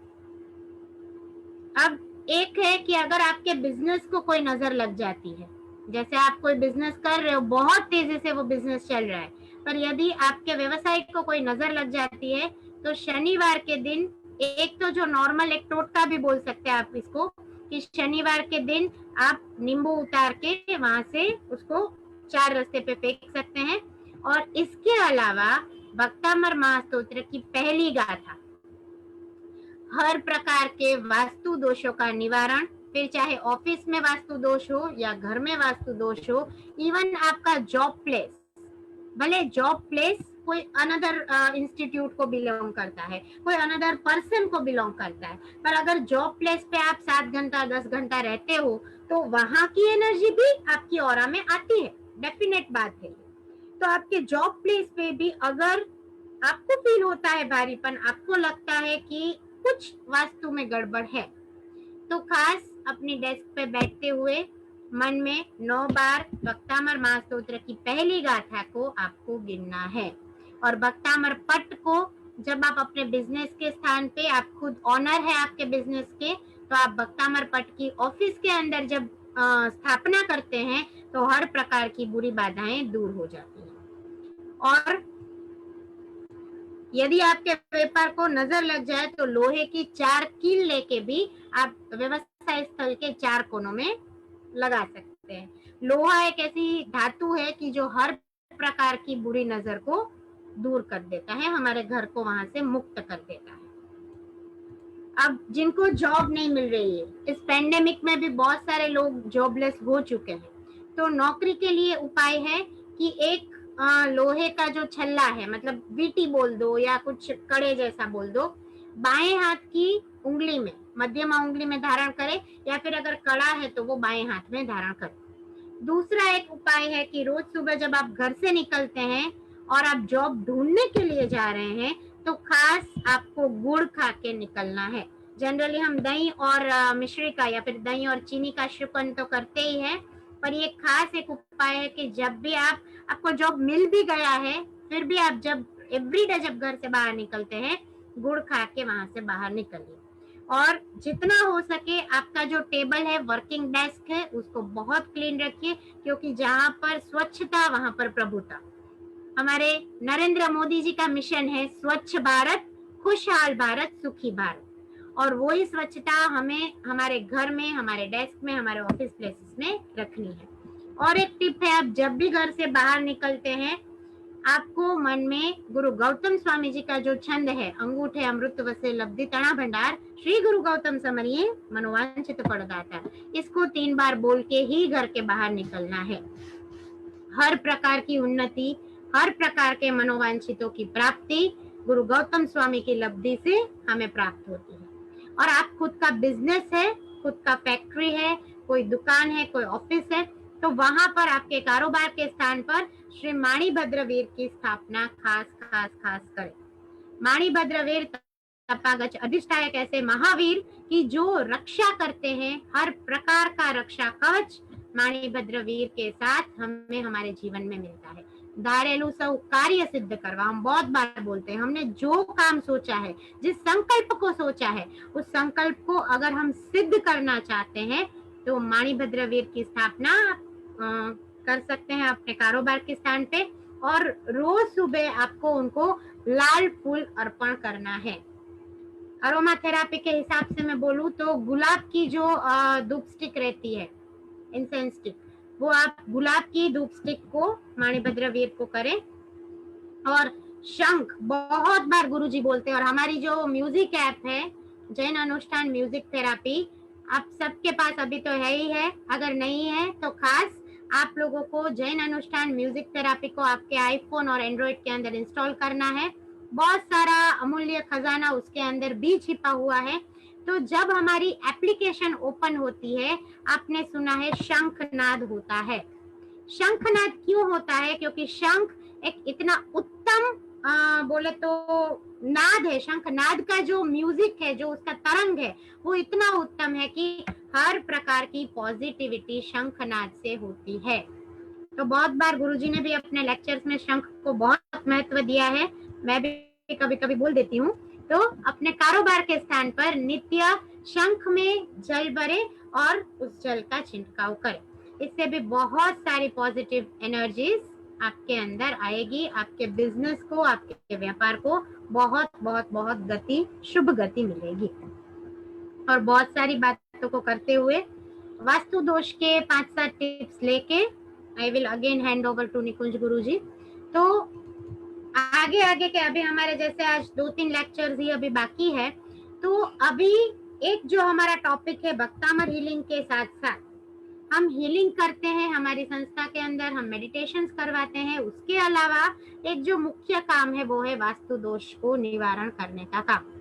अब एक है कि अगर आपके बिजनेस को कोई नजर लग जाती है, जैसे आप कोई बिजनेस कर रहे हो, बहुत तेजी से वो बिजनेस चल रहा है, पर यदि आपके व्यवसाय को कोई नजर लग जाती है, तो शनिवार के दिन, एक तो जो नॉर्मल एक टोटका भी बोल सकते हैं आप इसको, कि शनिवार के दिन आप नींबू उतार के वहां से उसको 4 रास्ते पे फेंक सकते हैं। और इसके अलावा भक्तामर महास्तोत्र की पहली गाथा हर प्रकार के वास्तु दोषों का निवारण, फिर चाहे ऑफिस में वास्तु दोष हो या घर में वास्तु दोष हो, इवन आपका जॉब प्लेस, भले जॉब प्लेस कोई अनदर इंस्टीट्यूट को बिलोंग करता है, कोई अनदर पर्सन को बिलोंग करता है, पर अगर जॉब प्लेस पे आप 7 घंटा 10 घंटा रहते हो, तो वहां की एनर्जी भी आपकी ऑरा में आती है, डेफिनेट बात है। तो आपके जॉब प्लेस पे भी अगर आपको फील होता है भारीपन, आपको लगता है कि कुछ वास्तु में गड़बड़ है, तो खास अपनी डेस्क पे बैठते हुए मन में 9 बार भक्तामर महास्तोत्र की पहली गाथा को आपको गिनना है। और भक्तामर पट को जब आप अपने बिजनेस के स्थान पे, आप खुद ऑनर है आपके बिजनेस के, तो आप भक्तामर पट की ऑफिस के अंदर जब स्थापना करते हैं, तो हर प्रकार की बुरी बाधाएं दूर हो जाती हैं। और यदि आपके व्यापार को नजर लग जाए, तो लोहे की 4 कील लेके भी आप व्यवसाय स्थल के 4 कोनों में लगा सकते हैं। लोहा एक ऐसी धातु है कि जो हर प्रकार की बुरी नजर को दूर कर देता है, हमारे घर को वहां से मुक्त कर देता है। अब जिनको जॉब नहीं मिल रही है, इस पेंडेमिक में भी बहुत सारे लोग जॉबलेस हो चुके हैं, तो नौकरी के लिए उपाय है कि एक लोहे का जो छल्ला है, मतलब वीटी बोल दो या कुछ कड़े जैसा बोल दो, बाएं हाथ की उंगली में, मध्यमा उंगली में धारण करे, या फिर अगर कड़ा है तो वो बाएं हाथ में धारण करे। दूसरा एक उपाय है कि रोज सुबह जब आप घर से निकलते हैं और आप जॉब ढूंढने के लिए जा रहे हैं, तो खास आपको गुड़ खा के निकलना है। जनरली हम दही और मिश्री का या फिर दही और चीनी का सेवन तो करते ही हैं, पर ये खास एक उपाय है कि जब भी आपको जॉब मिल भी गया है, फिर भी आप जब एवरीडे जब घर से बाहर निकलते हैं, गुड़ खा के वहां से बाहर निकलिए। और जितना हो सके आपका जो टेबल है, वर्किंग डेस्क है, उसको बहुत क्लीन रखिए, क्योंकि जहां पर स्वच्छता वहां पर प्रभुता। हमारे नरेंद्र मोदी जी का मिशन है स्वच्छ भारत, खुशहाल भारत, सुखी भारत, और वही स्वच्छता हमें हमारे घर में, हमारे डेस्क में, हमारे ऑफिस प्लेसेस में रखनी है। और एक टिप है, आप जब भी घर से बाहर निकलते हैं, आपको मन में गुरु गौतम स्वामी जी का जो छंद है, अंगूठे अमृत वसे लब्धि तणा भंडार, श्री गुरु गौतम समरिये मनोवांछित फलदाता, इसको 3 बार बोल के ही घर के बाहर निकलना है। हर प्रकार की उन्नति, हर प्रकार के मनोवांछितों की प्राप्ति गुरु गौतम स्वामी की लब्धि से हमें प्राप्त होती है। और आप खुद का बिजनेस है, खुद का फैक्ट्री है, कोई दुकान है, कोई ऑफिस है, तो वहां पर आपके कारोबार के स्थान पर श्री माणिभद्रवीर की स्थापना खास खास खास करें। माणिभद्रवीर तपागच अधिष्ठायक ऐसे महावीर की जो रक्षा करते हैं, हर प्रकार का रक्षा कवच माणिभद्रवीर के साथ हमें हमारे जीवन में मिलता है। धारेलू सब कार्य सिद्ध करवा, हम बहुत बार बोलते हैं, हमने जो काम सोचा है, जिस संकल्प को सोचा है, उस संकल्प को अगर हम सिद्ध करना चाहते हैं, तो माणिभद्रवीर की स्थापना कर सकते हैं अपने कारोबार के स्थान पे। और रोज सुबह आपको उनको लाल फूल अर्पण करना है। अरोमा थेरापी के हिसाब से मैं बोलूं तो गुलाब की जो धूप स्टिक रहती है, इंसेंस स्टिक, वो आप गुलाब की धूप स्टिक को माणिभद्रवीर को करें। और शंख बहुत बार गुरुजी बोलते हैं, और हमारी जो म्यूजिक ऐप है जैन अनुष्ठान म्यूजिक थेरापी, आप सबके पास अभी तो है ही है, अगर नहीं है तो खास आप लोगों को जैन अनुष्ठान म्यूजिक थेरापी को आपके आईफोन और एंड्रॉइड के अंदर इंस्टॉल करना है। बहुत सारा अमूल्य खजाना उसके अंदर भी छिपा हुआ है। तो जब हमारी एप्लीकेशन ओपन होती है, आपने सुना है शंखनाद होता है। शंखनाद क्यों होता है? क्योंकि शंख एक इतना उत्तम बोले तो नाद है, शंखनाद का जो म्यूजिक है, जो उसका तरंग है, वो इतना उत्तम है कि हर प्रकार की पॉजिटिविटी शंखनाद से होती है। तो बहुत बार गुरुजी ने भी अपने लेक्चर्स में शंख को बहुत महत्व दिया है, मैं भी कभी कभी बोल देती हूँ। तो अपने कारोबार के स्थान पर नित्य शंख में जल भरे और उस जल का छिड़काव करें। इससे भी बहुत सारी पॉजिटिव एनर्जीज आपके अंदर आएगी, आपके बिजनेस को, आपके व्यापार को बहुत बहुत बहुत गति, शुभ गति मिलेगी। और बहुत सारी बातों को करते हुए वास्तु दोष के 5-7 टिप्स लेके I will again hand over to Nikunj Guruji. तो आगे आगे के अभी हमारे जैसे आज 2-3 लेक्चर्स ही अभी बाकी है। तो अभी एक जो हमारा टॉपिक है भक्तामर हीलिंग के साथ साथ हम हीलिंग करते हैं हमारी संस्था के अंदर, हम मेडिटेशंस करवाते हैं। उसके अलावा एक जो मुख्य काम है वो है वास्तु दोष को निवारण करने का काम।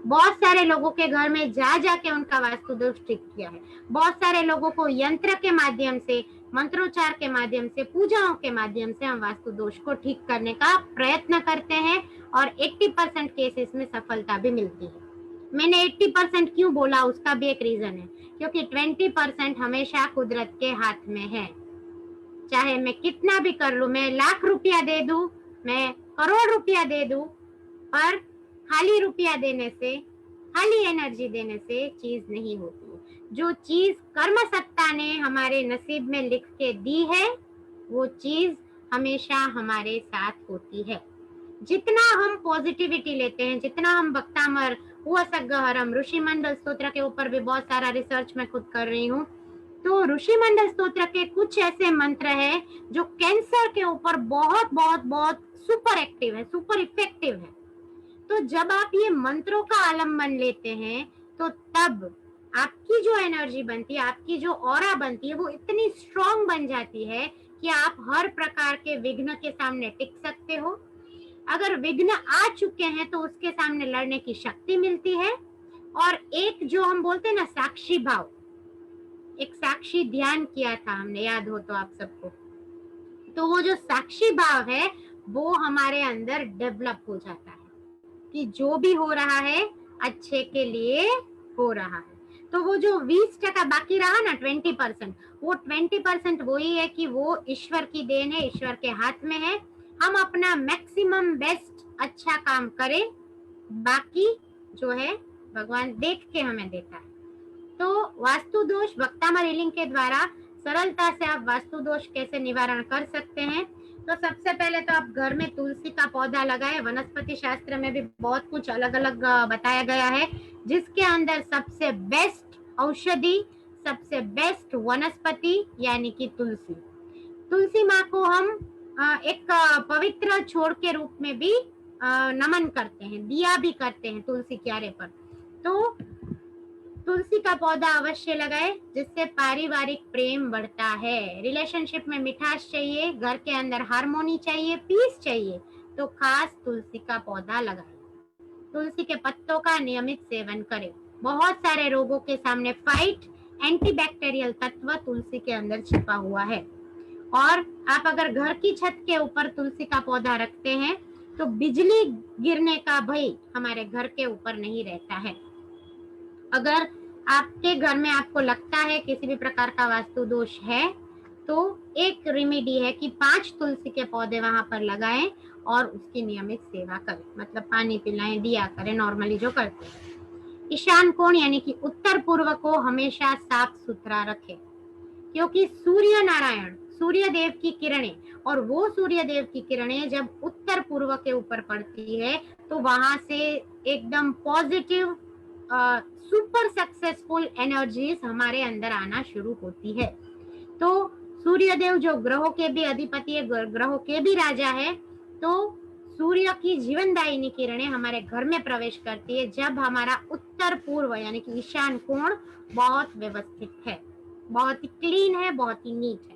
बहुत सारे लोगों के घर में जा जाके उनका वास्तु दोष ठीक किया है। बहुत सारे लोगों को यंत्र के माध्यम से, मंत्रोच्चार के माध्यम से, पूजाओं के माध्यम से हम वास्तु दोष को ठीक करने का प्रयत्न करते हैं और 80% केसेस में सफलता भी मिलती है। मैंने 80% क्यों बोला, उसका भी एक रीजन है, क्योंकि 20% हमेशा कुदरत के हाथ में है। चाहे मैं कितना भी कर लूं, मैं लाख रुपया दे दूं, मैं करोड़ रुपया दे दूं, पर खाली रुपया देने से, खाली एनर्जी देने से चीज नहीं होती। जो चीज कर्म सत्ता ने हमारे नसीब में लिख के दी है, वो चीज हमेशा हमारे साथ होती है। जितना हम पॉजिटिविटी लेते हैं, जितना हम भक्तामर, हुआसगहरम, ऋषि मंडल स्तोत्र के ऊपर भी बहुत सारा रिसर्च मैं खुद कर रही हूँ। तो ऋषि मंडल स्तोत्र के कुछ ऐसे मंत्र है जो कैंसर के ऊपर बहुत बहुत बहुत सुपर एक्टिव है, सुपर इफेक्टिव है। तो जब आप ये मंत्रों का आलम्बन लेते हैं, तो तब आपकी जो एनर्जी बनती है, आपकी जो ऑरा बनती है, वो इतनी स्ट्रॉन्ग बन जाती है कि आप हर प्रकार के विघ्न के सामने टिक सकते हो। अगर विघ्न आ चुके हैं तो उसके सामने लड़ने की शक्ति मिलती है। और एक जो हम बोलते हैं ना साक्षी भाव, एक साक्षी ध्यान किया था हमने, याद हो तो आप सबको। तो वो जो साक्षी भाव है वो हमारे अंदर डेवलप हो जाता है कि जो भी हो रहा है अच्छे के लिए हो रहा है। तो वो जो 20% बाकी रहा ना, 20%, वो 20% वही है कि वो ईश्वर की देन है, ईश्वर के हाथ में है। हम अपना मैक्सिमम बेस्ट अच्छा काम करें, बाकी जो है भगवान देख के हमें देता है। तो वास्तु दोष वक्तामा रीलिंग के द्वारा सरलता से आप वास्तु दोष कैसे निवारण कर सकते हैं। तो सबसे पहले तो आप घर में तुलसी का पौधा लगाएं। वनस्पति शास्त्र में भी बहुत कुछ अलग अलग बताया गया है, जिसके अंदर सबसे बेस्ट औषधि, सबसे बेस्ट वनस्पति यानी कि तुलसी। तुलसी माँ को हम एक पवित्र छोड़ के रूप में भी नमन करते हैं, दिया भी करते हैं तुलसी क्यारे पर। तो तुलसी का पौधा अवश्य लगाए, जिससे पारिवारिक प्रेम बढ़ता है। रिलेशनशिप में मिठास चाहिए, घर के अंदर हार्मोनी चाहिए, पीस चाहिए, तो खास तुलसी का पौधा लगाए। तुलसी के पत्तों का नियमित सेवन करें। बहुत सारे रोगों के सामने फाइट एंटीबैक्टीरियल तत्व तुलसी के अंदर छिपा हुआ है। और आप अगर घर की छत के ऊपर तुलसी का पौधा रखते हैं तो बिजली गिरने का भय हमारे घर के ऊपर नहीं रहता है। अगर आपके घर में आपको लगता है किसी भी प्रकार का वास्तु दोष है, तो एक रेमेडी है कि 5 तुलसी के पौधे वहां पर लगाएं और उसकी नियमित सेवा करें, मतलब पानी पिलाएं, दिया करें, नॉर्मली जो करते हैं। ईशान कोण यानी कि उत्तर पूर्व को हमेशा साफ सुथरा रखें, क्योंकि सूर्य नारायण, सूर्य देव की किरणें, और वो सूर्य देव की किरणें जब उत्तर पूर्व के ऊपर पड़ती है तो वहां से एकदम पॉजिटिव सुपर सक्सेसफुल एनर्जीज हमारे अंदर आना शुरू होती है। तो सूर्यदेव जो ग्रहों के भी अधिपति है, ग्रहों के भी राजा है, तो सूर्य की जीवनदायिनी किरणें हमारे घर में प्रवेश करती है जब हमारा उत्तर पूर्व यानी कि ईशान कोण बहुत व्यवस्थित है, बहुत ही क्लीन है, बहुत ही नीट है।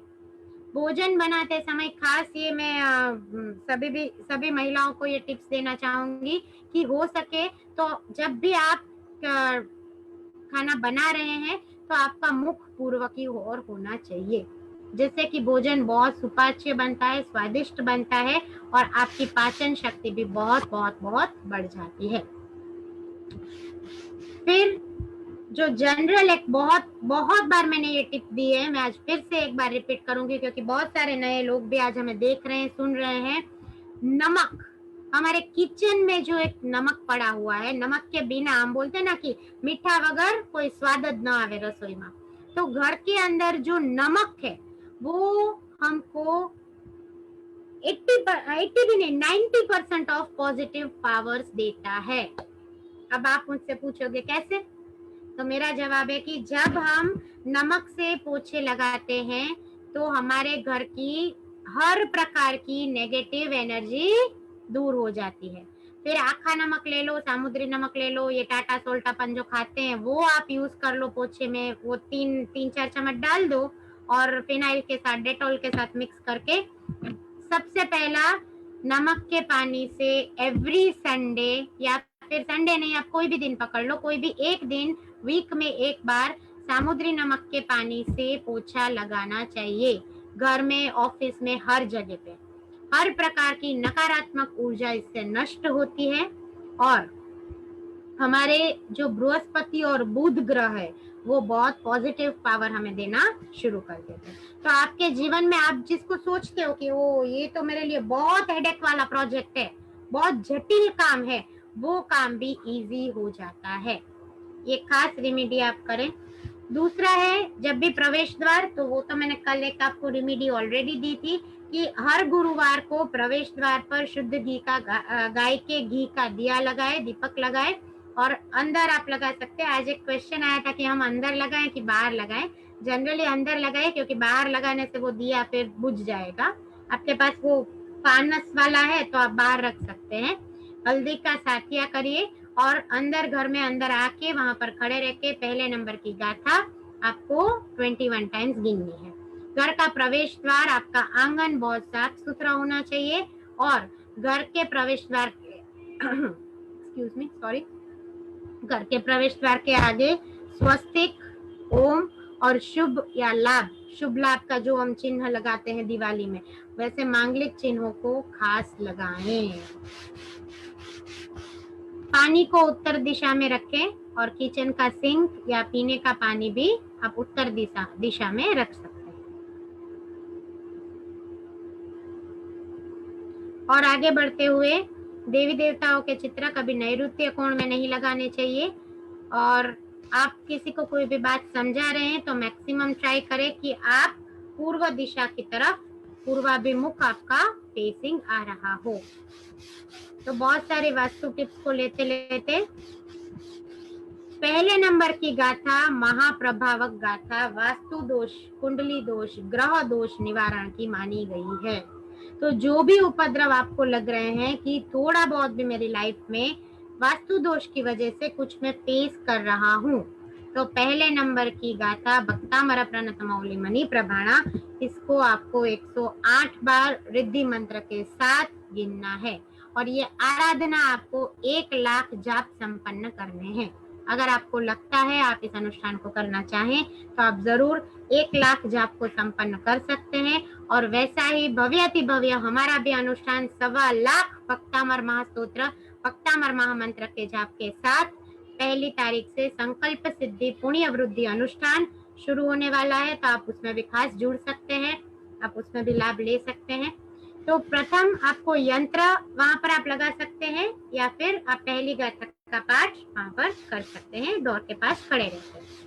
भोजन बनाते समय खास ये मैं सभी महिलाओं को ये टिप्स देना चाहूंगी कि हो सके तो जब भी आप खाना बना रहे हैं तो आपका मुख पूर्व की ओर होना चाहिए, जिससे कि भोजन बहुत सुपाच्य बनता है, स्वादिष्ट बनता है और आपकी पाचन शक्ति भी बहुत बहुत बहुत बढ़ जाती है। फिर जो जनरल एक बहुत बहुत बार मैंने ये टिप दी है, मैं आज फिर से एक बार रिपीट करूंगी क्योंकि बहुत सारे नए लोग भी आज हमें देख रहे हैं, सुन रहे हैं। नमक, हमारे किचन में जो एक नमक पड़ा हुआ है, नमक के बिना हम बोलते हैं ना कि मीठा वगर कोई स्वाद न आवे रसोई में, तो घर के अंदर जो नमक है वो हमको 80 भी नहीं 90% ऑफ पॉजिटिव पावर्स देता है। अब आप मुझसे पूछोगे कैसे, तो मेरा जवाब है कि जब हम नमक से पोछे लगाते हैं तो हमारे घर की हर प्रकार की नेगेटिव एनर्जी दूर हो जाती है। फिर आखा नमक ले लो, समुद्री नमक ले लो, ये टाटा सोल्ट अपन जो खाते हैं वो आप यूज कर लो पोछे में, वो 3-4 चम्मच डाल दो और फिनाइल के साथ, डेटॉल के साथ मिक्स करके सबसे पहला नमक के पानी से एवरी संडे, या फिर संडे नहीं आप कोई भी दिन पकड़ लो, कोई भी एक दिन वीक में एक बार समुद्री नमक के पानी से पोछा लगाना चाहिए। घर में, ऑफिस में, हर जगह पे हर प्रकार की नकारात्मक ऊर्जा इससे नष्ट होती है और हमारे जो बृहस्पति और बुध ग्रह है वो बहुत पॉजिटिव पावर हमें देना शुरू कर देते हैं। तो आपके जीवन में आप जिसको सोचते हो कि वो ये तो मेरे लिए बहुत हेडेक वाला प्रोजेक्ट है, बहुत जटिल काम है, वो काम भी इजी हो जाता है। ये खास रेमेडी आप करें। दूसरा है जब भी प्रवेश द्वार, तो वो तो मैंने कल एक आपको रेमेडी ऑलरेडी दी थी कि हर गुरुवार को प्रवेश द्वार पर शुद्ध घी का, गाय के घी का दिया लगाए, दीपक लगाए और अंदर आप लगा सकते हैं। आज एक क्वेश्चन आया था कि हम अंदर लगाएं कि बाहर लगाएं। जनरली अंदर लगाए क्योंकि बाहर लगाने से वो दिया फिर बुझ जाएगा। आपके पास वो फानस वाला है तो आप बाहर रख सकते हैं। हल्दी का साथिया करिए और अंदर घर में अंदर आके वहां पर खड़े रह के पहले नंबर की गाथा आपको 21 टाइम्स गिननी है। घर का प्रवेश द्वार, आपका आंगन बहुत साफ सुथरा होना चाहिए और घर के प्रवेश द्वार एक्सक्यूज मी सॉरी घर के प्रवेश द्वार के आगे स्वस्तिक, ओम और शुभ या लाभ, शुभ लाभ का जो हम चिन्ह लगाते हैं दिवाली में, वैसे मांगलिक चिन्हों को खास लगाएं। पानी को उत्तर दिशा में रखें और किचन का सिंक या पीने का पानी भी आप उत्तर दिशा में रख सकते हैं। और आगे बढ़ते हुए, देवी देवताओं के चित्र कभी नैऋत्य कोण में नहीं लगाने चाहिए। और आप किसी को कोई भी बात समझा रहे हैं तो मैक्सिमम ट्राई करें कि आप पूर्व दिशा की तरफ, पूर्वाभिमुख आपका फेसिंग आ रहा हो। तो बहुत सारे वास्तु टिप्स को लेते लेते पहले नंबर की गाथा महाप्रभावक गाथा वास्तु दोष, कुंडली दोष, ग्रह दोष निवारण की मानी गई है। तो जो भी उपद्रव आपको लग रहे हैं कि थोड़ा बहुत भी मेरी लाइफ में वास्तु दोष की वजह से कुछ मैं फेस कर रहा हूँ, तो पहले नंबर की गाथा भक्तामर प्रणतमौली मणि प्रभाणा, इसको आपको 108 बार रिद्धि मंत्र के साथ गिनना है। और ये आराधना आपको 1 लाख जाप संपन्न करने हैं। अगर आपको लगता है आप इस अनुष्ठान को करना चाहें तो आप जरूर 1 लाख जाप को संपन्न कर सकते हैं। और वैसा ही भव्याति भव्य हमारा भी अनुष्ठान 1.25 लाख भक्तामर महास्तोत्र, भक्तामर महामंत्र के जाप के साथ 1 तारीख से संकल्प सिद्धि पुण्य वृद्धि अनुष्ठान शुरू होने वाला है। तो आप उसमें भी खास जुड़ सकते हैं, आप उसमें भी लाभ ले सकते हैं। तो प्रथम आपको यंत्र वहां पर आप लगा सकते हैं या फिर आप पहली गाथा का पाठ वहां पर कर सकते हैं, डोर के पास खड़े रहते हैं।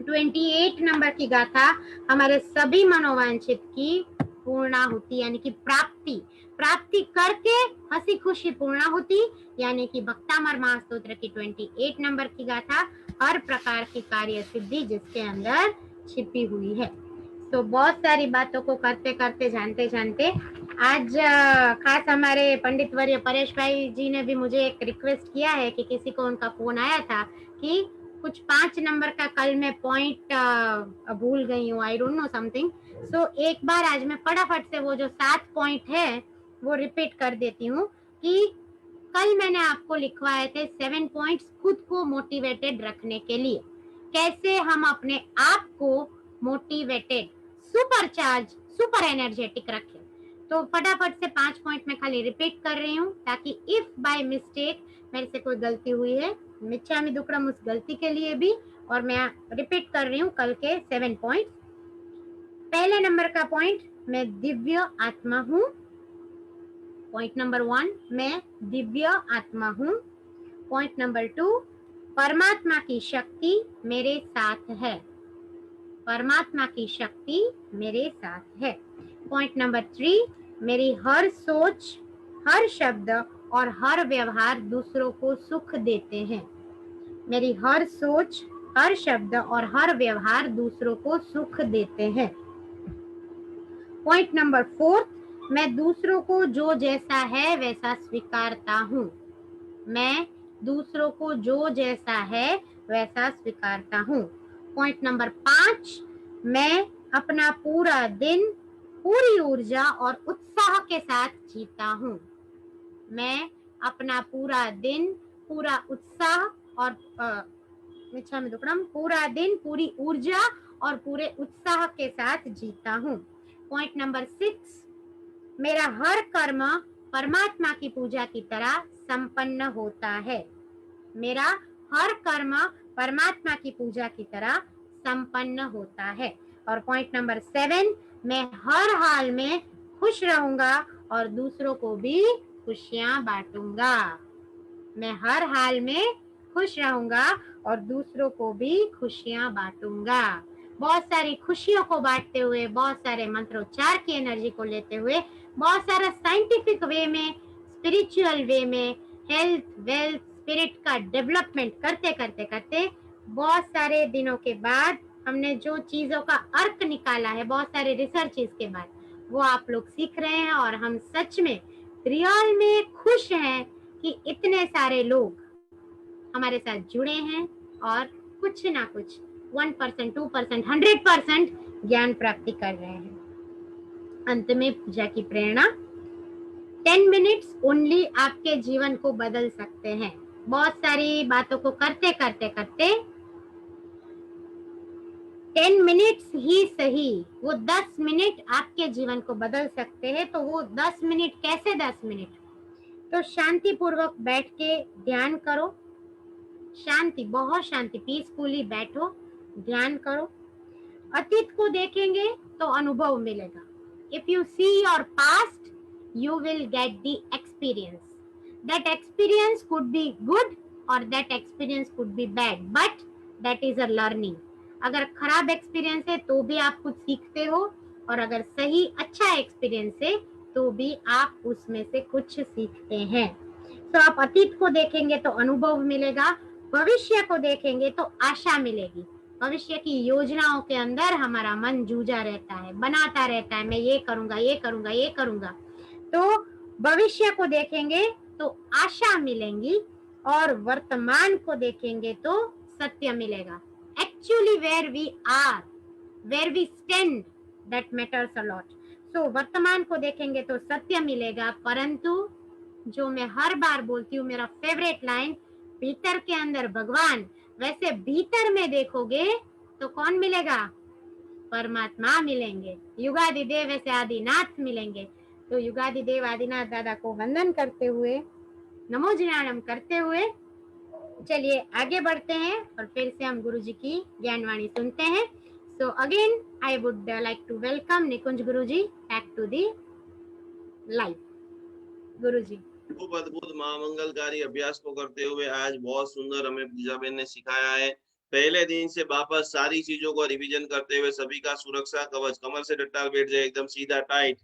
28 नंबर की गाथा हमारे सभी मनोवांछित की पूर्णाहुति यानी कि प्राप्ति करके हंसी खुशी पूर्णाहुति यानी कि भक्तामर महास्तोत्र की 28 नंबर की गाथा, हर प्रकार की कार्य सिद्धि जिसके अंदर छिपी हुई है। तो बहुत सारी बातों को करते करते जानते जानते आज खास हमारे पंडित वर्य परेश भाई जी ने भी मुझे एक रिक्वेस्ट किया है कि किसी को उनका फोन आया था कि कुछ 5 नंबर का कल मैं पॉइंट भूल गई हूँ, आई डोंट नो समथिंग। सो एक बार आज मैं फटाफट से वो जो 7 पॉइंट है वो रिपीट कर देती हूँ कि कल मैंने आपको लिखवाए थे 7 पॉइंट्स खुद को मोटिवेटेड रखने के लिए, कैसे हम अपने आप को motivated, super charge, super energetic रखें। तो फटाफट से 5 पॉइंट में खाली रिपीट कर रही हूँ ताकि इफ बाय मिस्टेक मेरे से कोई गलती हुई है, मिच्छामि दुक्कडम उस गलती के लिए भी। और मैं रिपीट कर रही हूँ कल के 7 पॉइंट। पहले नंबर का पॉइंट, मैं दिव्य आत्मा हूँ। पॉइंट नंबर 1, मैं दिव्य आत्मा हूँ। पॉइंट नंबर 2, परमात्मा की शक्ति मेरे साथ है। परमात्मा की शक्ति मेरे साथ है। पॉइंट नंबर 3, मेरी हर सोच, हर शब्द और हर व्यवहार दूसरों को सुख देते हैं। मेरी हर सोच, हर शब्द और हर व्यवहार दूसरों को सुख देते हैं। पॉइंट नंबर 4, मैं दूसरों को जो जैसा है वैसा स्वीकारता हूँ। मैं दूसरों को जो जैसा है वैसा स्वीकारता हूँ। पॉइंट नंबर 5, मैं अपना पूरा दिन पूरी ऊर्जा और उत्साह के साथ जीता हूँ। मैं अपना पूरा दिन पूरा उत्साह और पूरा दिन पूरी ऊर्जा और पूरे उत्साह के साथ जीता हूँ। पॉइंट नंबर 6, मेरा हर कर्म परमात्मा की पूजा की तरह संपन्न होता है। मेरा हर कर्म परमात्मा की पूजा की तरह संपन्न होता है। और पॉइंट नंबर 7, मैं हर हाल में खुश रहूंगा और दूसरों को भी खुशियां बांटूंगा। मैं हर हाल में खुश रहूंगा और दूसरों को भी खुशियां बांटूंगा। बहुत सारी खुशियों को बांटते हुए, बहुत सारे मंत्रोच्चार की एनर्जी को लेते हुए, बहुत सारा साइंटिफिक वे में, स्पिरिचुअल वे में, हेल्थ, वेल्थ, स्पिरिट का डेवलपमेंट करते करते करते बहुत सारे दिनों के बाद हमने जो चीजों का अर्थ निकाला है, बहुत सारे रिसर्चेस के बाद, वो आप लोग सीख रहे हैं। और हम सच में रियल में खुश हैं कि इतने सारे लोग हमारे साथ जुड़े हैं और कुछ ना कुछ 1%, 2%, 100% ज्ञान प्राप्ति कर रहे हैं। अंत में पूजा की प्रेरणा, 10 मिनट्स ओनली आपके जीवन को बदल सकते हैं। बहुत सारी बातों को करते करते करते 10 मिनट्स ही सही, वो 10 मिनट आपके जीवन को बदल सकते हैं। तो वो 10 मिनट कैसे 10 मिनट? तो शांति पूर्वक बैठ के ध्यान करो, शांति, बहुत शांति, पीसफुली बैठो, ध्यान करो। अतीत को देखेंगे तो अनुभव मिलेगा। If you see your past, you will get the experience. That experience could be good और that experience could be bad, but that is a learning. अगर खराब एक्सपीरियंस है तो भी आप कुछ सीखते हो, और अगर सही अच्छा एक्सपीरियंस है तो भी आप उसमें से कुछ सीखते हैं। तो आप अतीत को देखेंगे तो अनुभव मिलेगा, भविष्य को देखेंगे तो आशा मिलेगी। भविष्य की योजनाओं के अंदर हमारा मन जूझा रहता है, बनाता रहता है, मैं ये करूंगा, ये करूंगा, ये करूंगा। तो भविष्य को देखेंगे तो आशा मिलेंगी, और वर्तमान को देखेंगे तो सत्य मिलेगा। Actually where we are, where we stand, that matters a lot. So वर्तमान को देखेंगे तो सत्य मिलेगा, परंतु जो मैं हर बार बोलती हूँ, मेरा फेवरेट लाइन, भीतर के अंदर भगवान, वैसे भीतर में देखोगे तो कौन मिलेगा? परमात्मा मिलेंगे। युगादि देव ऐसे आदिनाथ मिलेंगे। तो युगादि देव आदिनाथ दादा को वंदन करते हुए, नमो जिनानम करते हुए, चलिए आगे बढ़ते हैं और फिर से हम गुरु जी की ज्ञानवाणी सुनते हैं। So again I would like to welcome Nikunj guru ji back to the life. Guru ji. खूब अद्भुत महामंगलकारी अभ्यास को करते हुए आज बहुत सुंदर हमें पूजा बहन ने सिखाया है। पहले दिन से वापस सारी चीजों को रिवीजन करते हुए सभी का सुरक्षा कवच, कमर से डट्टा बैठ जाए एकदम सीधा टाइट।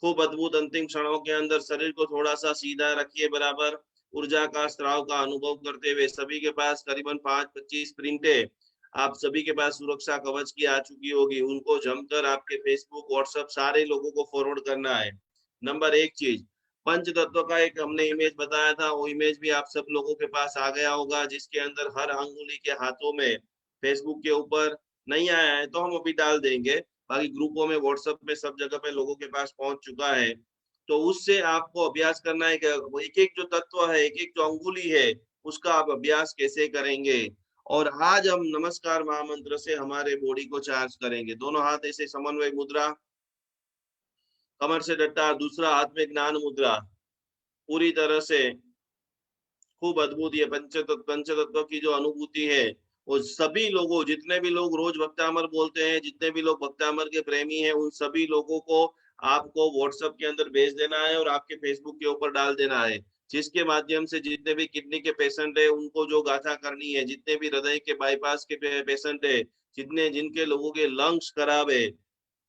खूब अद्भुत अंतिम क्षणों के अंदर शरीर को थोड़ा सा सीधा रखिए, बराबर ऊर्जा का स्त्राव का अनुभव करते हुए। सभी के पास करीबन 5-25 प्रिंटें आप सभी के पास सुरक्षा कवच की आ चुकी होगी, उनको जमकर आपके फेसबुक व्हाट्सएप सारे लोगों को फॉरवर्ड करना है। नंबर एक चीज, पंच तत्व का एक हमने इमेज बताया था, वो इमेज भी आप सब लोगों के पास आ गया होगा, जिसके अंदर हर अंगुली के हाथों में, फेसबुक के ऊपर नहीं आया है तो हम अभी डाल देंगे, बाकी ग्रुपों में व्हाट्सएप में सब जगह पे लोगों के पास पहुंच चुका है। तो उससे आपको अभ्यास करना है कि एक एक जो तत्व है, एक एक जो अंगुली है, उसका आप अभ्यास कैसे करेंगे। और आज हम नमस्कार महामंत्र से हमारे बॉडी को चार्ज करेंगे। दोनों हाथ ऐसे समन्वय मुद्रा, कमर से डट्टा, दूसरा हाथ में ज्ञान मुद्रा, पूरी तरह से खूब अद्भुत ये पंचतत्व की जो अनुभूति है, वो सभी लोगों, जितने भी लोग रोज भक्तामर बोलते हैं, जितने भी लोग भक्तामर के प्रेमी हैं, उन सभी लोगों को आपको व्हाट्सएप के अंदर भेज देना है और आपके फेसबुक के ऊपर डाल देना है, जिसके माध्यम से जितने भी किडनी के पेशेंट है उनको जो गाथा करनी है, जितने भी हृदय के बाईपास के पेशेंट है, जितने जिनके लोगों के लंग्स खराब है,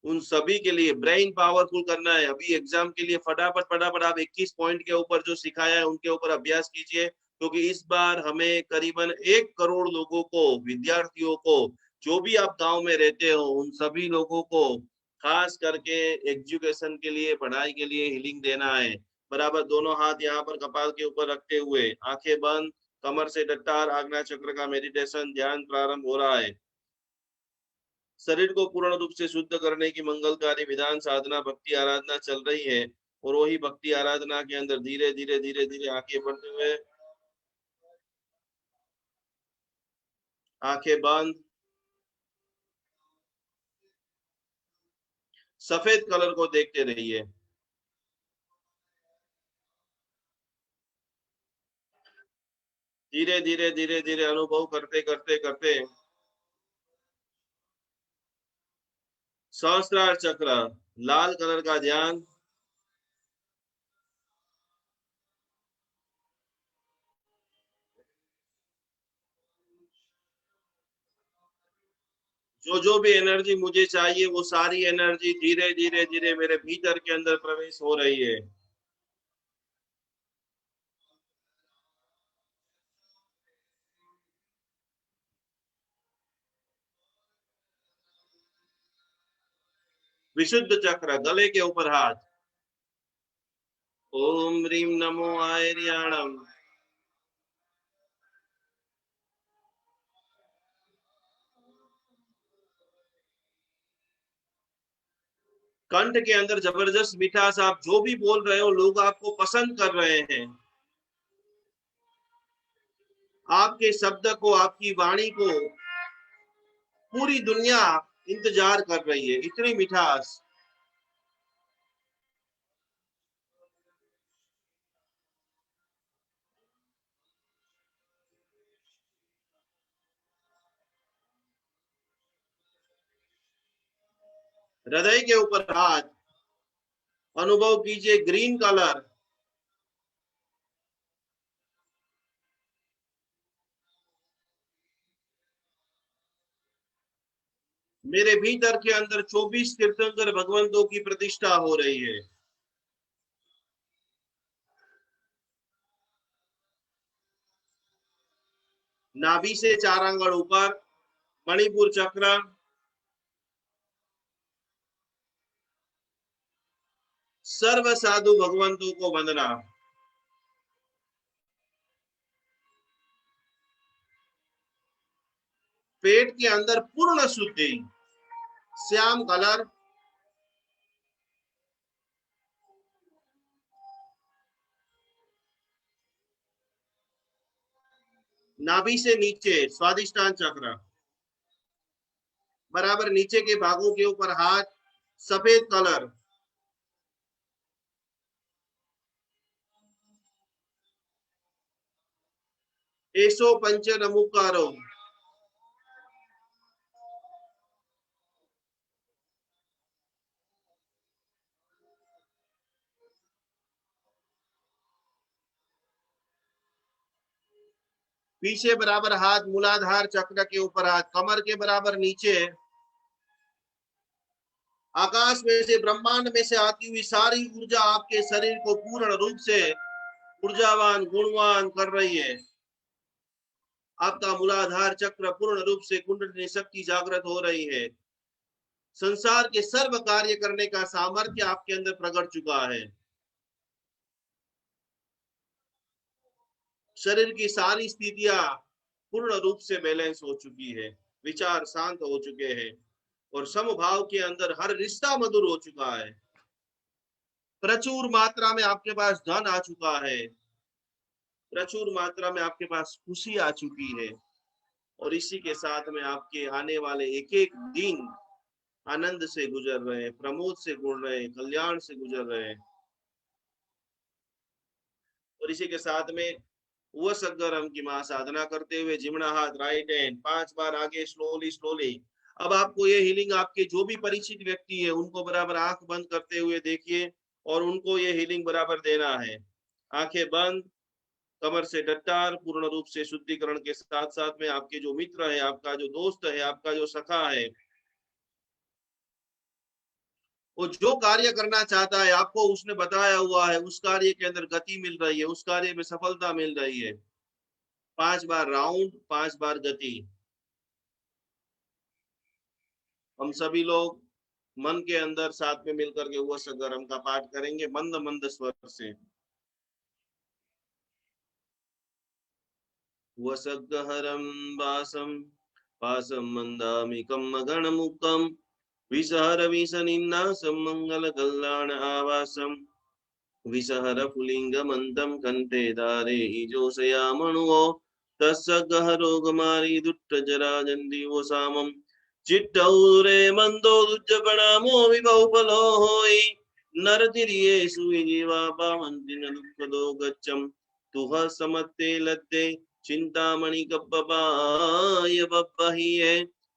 उन सभी के लिए ब्रेन पावरफुल करना है। अभी एग्जाम के लिए फटाफट फटाफट आप 21 पॉइंट के ऊपर जो सिखाया है उनके ऊपर अभ्यास कीजिए, क्योंकि इस बार हमें करीबन 1 करोड़ लोगों को, विद्यार्थियों को, जो भी आप गांव में रहते हो उन सभी लोगों को खास करके एजुकेशन के लिए, पढ़ाई के लिए हीलिंग देना है। बराबर दोनों हाथ यहाँ पर कपाल के ऊपर रखते हुए, आंखें बंद, कमर से डट्टार, आज्ञा चक्र का मेडिटेशन ध्यान प्रारंभ हो रहा है। शरीर को पूर्ण रूप से शुद्ध करने की मंगलकारी विधान साधना भक्ति आराधना चल रही है, और वही भक्ति आराधना के अंदर धीरे धीरे धीरे धीरे आंखें बढ़ते हुए, आंखें बंद, सफेद कलर को देखते रहिए। धीरे धीरे धीरे धीरे अनुभव करते करते करते सहस्त्रार चक्र, लाल कलर का ध्यान, जो जो भी एनर्जी मुझे चाहिए वो सारी एनर्जी धीरे धीरे धीरे मेरे भीतर के अंदर प्रवेश हो रही है। विशुद्ध चक्र, गले के ऊपर हाथ, ओम ह्रीम नमो आयर्याणम। कंठ के अंदर जबरदस्त मिठास, आप जो भी बोल रहे हो लोग आपको पसंद कर रहे हैं। आपके शब्द को, आपकी वाणी को पूरी दुनिया इंतजार कर रही है, इतनी मिठास। हृदय के ऊपर हाथ, अनुभव कीजिए ग्रीन कलर। मेरे भीतर के अंदर 24 तीर्थंकर भगवंतों की प्रतिष्ठा हो रही है। नाभि से 4 आंगन ऊपर मणिपुर चक्र, सर्व साधु भगवंतों को वंदना। पेट के अंदर पूर्ण शुद्धि, श्याम कलर। नाभि से नीचे स्वादिष्टान चक्र, बराबर नीचे के भागों के ऊपर हाथ, सफेद कलर। एसो पंच नमुकारो, पीछे बराबर हाथ, मूलाधार चक्र के ऊपर हाथ, कमर के बराबर नीचे। आकाश में से, ब्रह्मांड में से आती हुई सारी ऊर्जा आपके शरीर को पूर्ण रूप से ऊर्जावान, गुणवान कर रही है। आपका मूलाधार चक्र पूर्ण रूप से कुंडलिनी शक्ति जागृत हो रही है। संसार के सर्व कार्य करने का सामर्थ्य आपके अंदर प्रकट चुका है। शरीर की सारी स्थितियां पूर्ण रूप से बैलेंस हो चुकी है, विचार शांत हो चुके हैं और समभाव के अंदर हर रिश्ता मधुर हो चुका है। प्रचुर मात्रा में आपके पास धन आ चुका है, प्रचुर मात्रा में आपके पास खुशी आ चुकी है और इसी के साथ में आपके आने वाले एक एक दिन आनंद से गुजर रहे हैं, प्रमोद से गुजर रहे हैं, कल्याण से गुजर रहे हैं। और इसी के साथ में वसगरम की मां साधना करते हुए जिमना हाथ, राइट हैंड 5 बार आगे, स्लोली स्लोली। अब आपको ये हीलिंग आपके जो भी परिचित व्यक्ति है उनको बराबर आंख बंद करते हुए देखिए और उनको ये हीलिंग बराबर देना है। आंखें बंद, कमर से डट्टार, पूर्ण रूप से शुद्धिकरण के साथ साथ में आपके जो मित्र है, आपका जो दोस्त है, आपका जो सखा है, वो जो कार्य करना चाहता है आपको उसने बताया हुआ है, उस कार्य के अंदर गति मिल रही है, उस कार्य में सफलता मिल रही है। 5 बार राउंड, 5 बार गति। हम सभी लोग मन के अंदर साथ में मिलकर के वसगरम का पाठ करेंगे मंद मंद स्वर से। वसगहरम वासम पासम मंदामिकम गणमुक्तम विसहर विसनिन्नासम मंगल कल्याण आवासम विसहर पुलिंगमन्तं कंठे धारे ईजोषयामणुओ तस्य गहरो गमारी दुट्ट जराजन्दिवो सामम चिट्टौरे मंदो दुज्जपणामो विबहुफलो होई नरतिर्येषु जीवा पावन्ति न दुःखदो गच्छम् तुह समत्ते लत्ते चिन्तामणि कप्पपाय पप्पहिये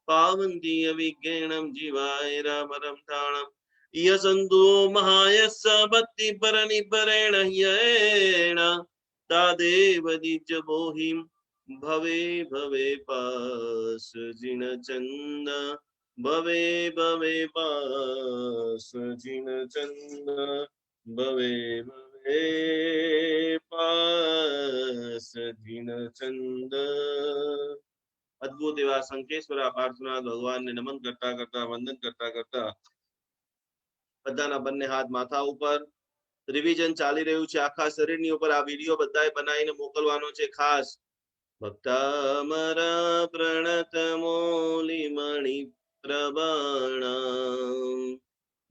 पावन्ति अविज्ञानं जीवाय रामरं ठाणम् यसन्तु महायस्स भक्ति परनिपरेण ह्येण तादेव दिज बोहिं भवे भवे पास जिन चंद भवे भवे पास जिन चंद भवे भवे पास जिन चंद। अद्भुत एवं संकेश्वर प्रार्थना भगवान ने नमन करता करता, वंदन करता करता બધાના બંને હાથ માથા ઉપર। રિવિઝન ચાલી રહ્યું છે આખા શરીરની ઉપર। આ વિડિયો બધાએ બનાવીને મોકલવાનો છે ખાસ। ભક્તામરા પ્રણત મોલી મણિ પ્રબાણ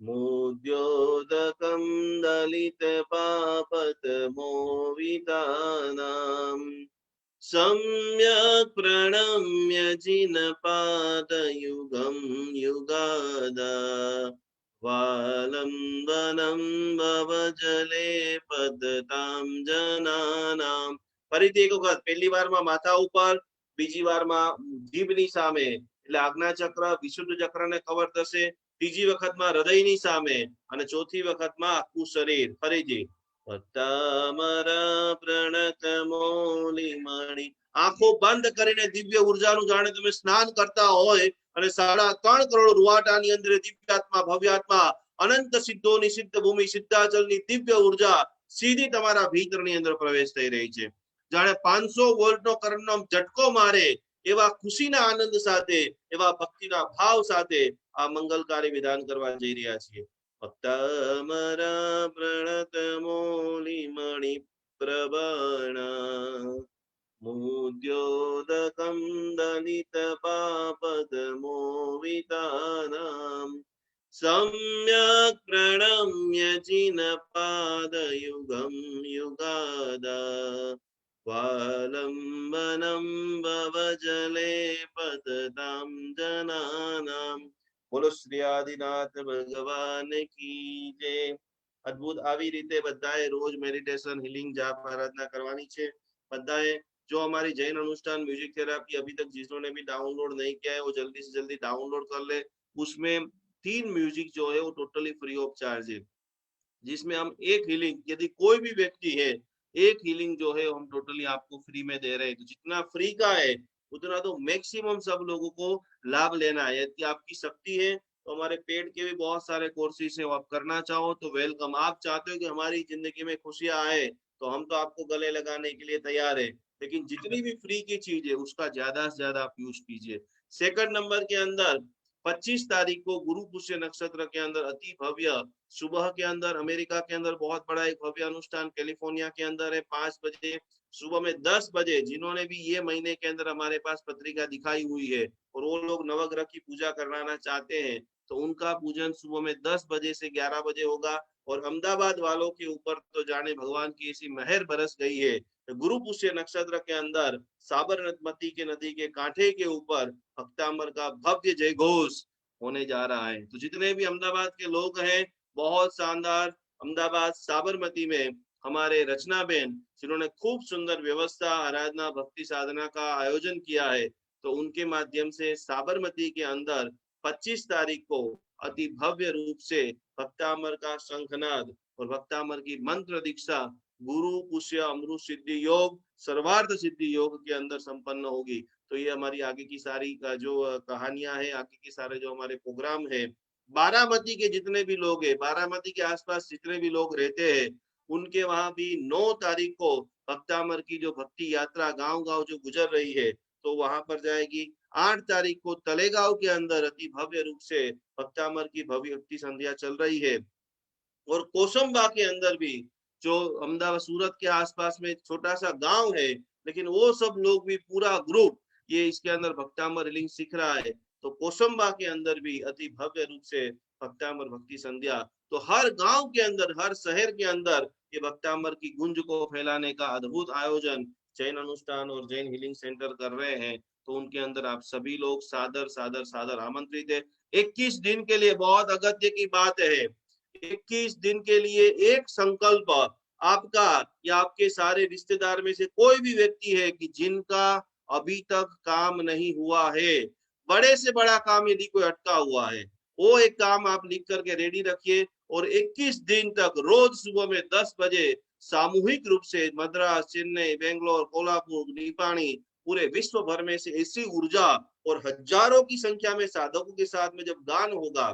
મુદ્યોદકમ દલિત પાપત મોવિતાનામ सम्यक् प्रणम्य जिन पादयुगलं स्वालंबनम भव जले पतताम जनानाम। ફરીથી એક વખત, પહેલી વારમાં માથા ઉપર, બીજી વારમાં જીભની સામે એટલે આજ્ઞા ચક્ર વિશુદ્ધ ચક્રને કવર થશે, ત્રીજી વખતમાં હૃદયની સામે અને ચોથી વખતમાં આખું શરીર. ફરીથી પતામર પ્રણત મૌલિમણિ, આંખો બંધ કરીને દિવ્ય ઉર્જાનું જાણે તમે સ્નાન કરતા હોય અને 3.5 કરોડ રૂવાટાની અંદર દિવ્યાત્મા ભવ્યાત્મા અનંત સિદ્ધોની સિદ્ધ ભૂમિ સિદ્ધાચલની દિવ્ય ઉર્જા સીધી તમારા ભીતરની અંદર પ્રવેશ થઈ રહી છે. જાણે 500 વોલ્ટનો કરંટનો ઝટકો મારે એવા ખુશીના આનંદ સાથે, એવા ભક્તિના ભાવ સાથે આ મંગલકારી વિધાન કરવા જઈ રહ્યા છીએ. ભક્તમરા પ્રણત મૌલિમણિ પ્રવણ મુદ્યોદકમ દલિત પાપદમોવિતાનામ सम्यक प्रणम्य जिन पादयुगम युगादा वालंबनम भवजले पतताम जनानाम। બોલો શ્રી આદિનાથ ભગવાન કી જય. અદ્ભુત. આવી રીતે બધાએ રોજ મેડિટેશન, हीलिंग, જાપ, આરાધના કરવાની છે બધાએ. जो हमारी जैन अनुष्ठान म्यूजिक थेरापी अभी तक जिन्होंने भी डाउनलोड नहीं किया है वो जल्दी से जल्दी डाउनलोड कर ले। उसमें 3 म्यूजिक जो है वो टोटली फ्री ऑफ चार्ज है, जिसमें हम एक हीलिंग, यदि कोई भी व्यक्ति है, एक हीलिंग जो है हम टोटली आपको फ्री में दे रहे हैं। तो जितना फ्री का है उतना तो मैक्सिमम सब लोगों को लाभ लेना है। यदि आपकी शक्ति है तो हमारे पेड के भी बहुत सारे कोर्सेज है, वो आप करना चाहो तो वेलकम। आप चाहते हो कि हमारी जिंदगी में खुशियां आए तो हम तो आपको गले लगाने के लिए तैयार है, लेकिन जितनी भी फ्री की चीज है उसका ज्यादा से ज्यादा आप यूज कीजिए। सेकंड नंबर के अंदर 25 तारीख को गुरु पुष्य नक्षत्र के अंदर अति भव्य सुबह के अंदर अमेरिका के अंदर बहुत बड़ा एक भव्य अनुष्ठान कैलिफोर्निया के अंदर है 5 बजे, सुबह में 10 बजे। जिन्होंने भी ये महीने के अंदर हमारे पास पत्रिका दिखाई हुई है और वो लोग नवग्रह की पूजा कराना चाहते हैं तो उनका पूजन सुबह में 10 बजे से 11 बजे होगा। और अहमदाबाद वालों के ऊपर तो जाने भगवान की ऐसी मेहर बरस गई है। गुरु पुष्य नक्षत्र के अंदर साबरमती के नदी के कांठे के ऊपर भक्तांबर का भव्य जय घोष होने जा रहा है। तो जितने भी अहमदाबाद के लोग हैं, बहुत शानदार अहमदाबाद साबरमती में हमारे रचना बेन, जिन्होंने खूब सुंदर व्यवस्था, आराधना, भक्ति साधना का आयोजन किया है, तो उनके माध्यम से साबरमती के अंदर 25 तारीख को अति भव्य रूप से भक्तामर का शंखनाद और भक्तामर की मंत्र दीक्षा गुरु पुष्य अमृत सिद्धि योग सर्वार्थ सिद्धि योग के अंदर संपन्न होगी। तो ये हमारी आगे की सारी जो कहानियां हैं, आगे की सारे जो हमारे प्रोग्राम है, बारामती के जितने भी लोग हैं, बारामती के आसपास जितने भी लोग रहते हैं, उनके वहां भी 9 तारीख को भक्तामर की जो भक्ति यात्रा गांव-गांव जो गुजर रही है तो वहां पर जाएगी। 8 तारीख को तलेगांव के अंदर अति भव्य रूप से भक्तामर की भव्य भक्ति संध्या चल रही है। और कोसंबा के अंदर भी जो अहमदाबाद सूरत के आसपास में छोटा सा गांव है, लेकिन वो सब लोग भी पूरा ग्रुप ये इसके अंदर भक्तामर हीलिंग सीख रहा है। तो कोसंबा के अंदर भी अति भव्य रूप से भक्तामर भक्ति संध्या। तो हर गांव के अंदर, हर शहर के अंदर ये भक्तामर की गुंज को फैलाने का अद्भुत आयोजन जैन अनुष्ठान और जैन हीलिंग सेंटर कर रहे हैं। तो उनके अंदर आप सभी लोग सादर सादर सादर आमंत्रित है। 21 दिन के लिए बहुत अगत्य की बात है, 21 दिन के लिए एक संकल्प आपका या आपके सारे रिश्तेदार में से कोई भी व्यक्ति है कि जिनका अभी तक काम नहीं हुआ है, बड़े से बड़ा काम यदि कोई अटका हुआ है, वो एक काम आप लिख करके रेडी रखिए और 21 दिन तक रोज सुबह में 10 बजे सामूहिक रूप से मद्रास, चेन्नई, बेंगलोर, कोल्हापुर, निपाणी, पूरे विश्व भर में से ऐसी ऊर्जा और हजारों की संख्या में साधकों के साथ में जब गान होगा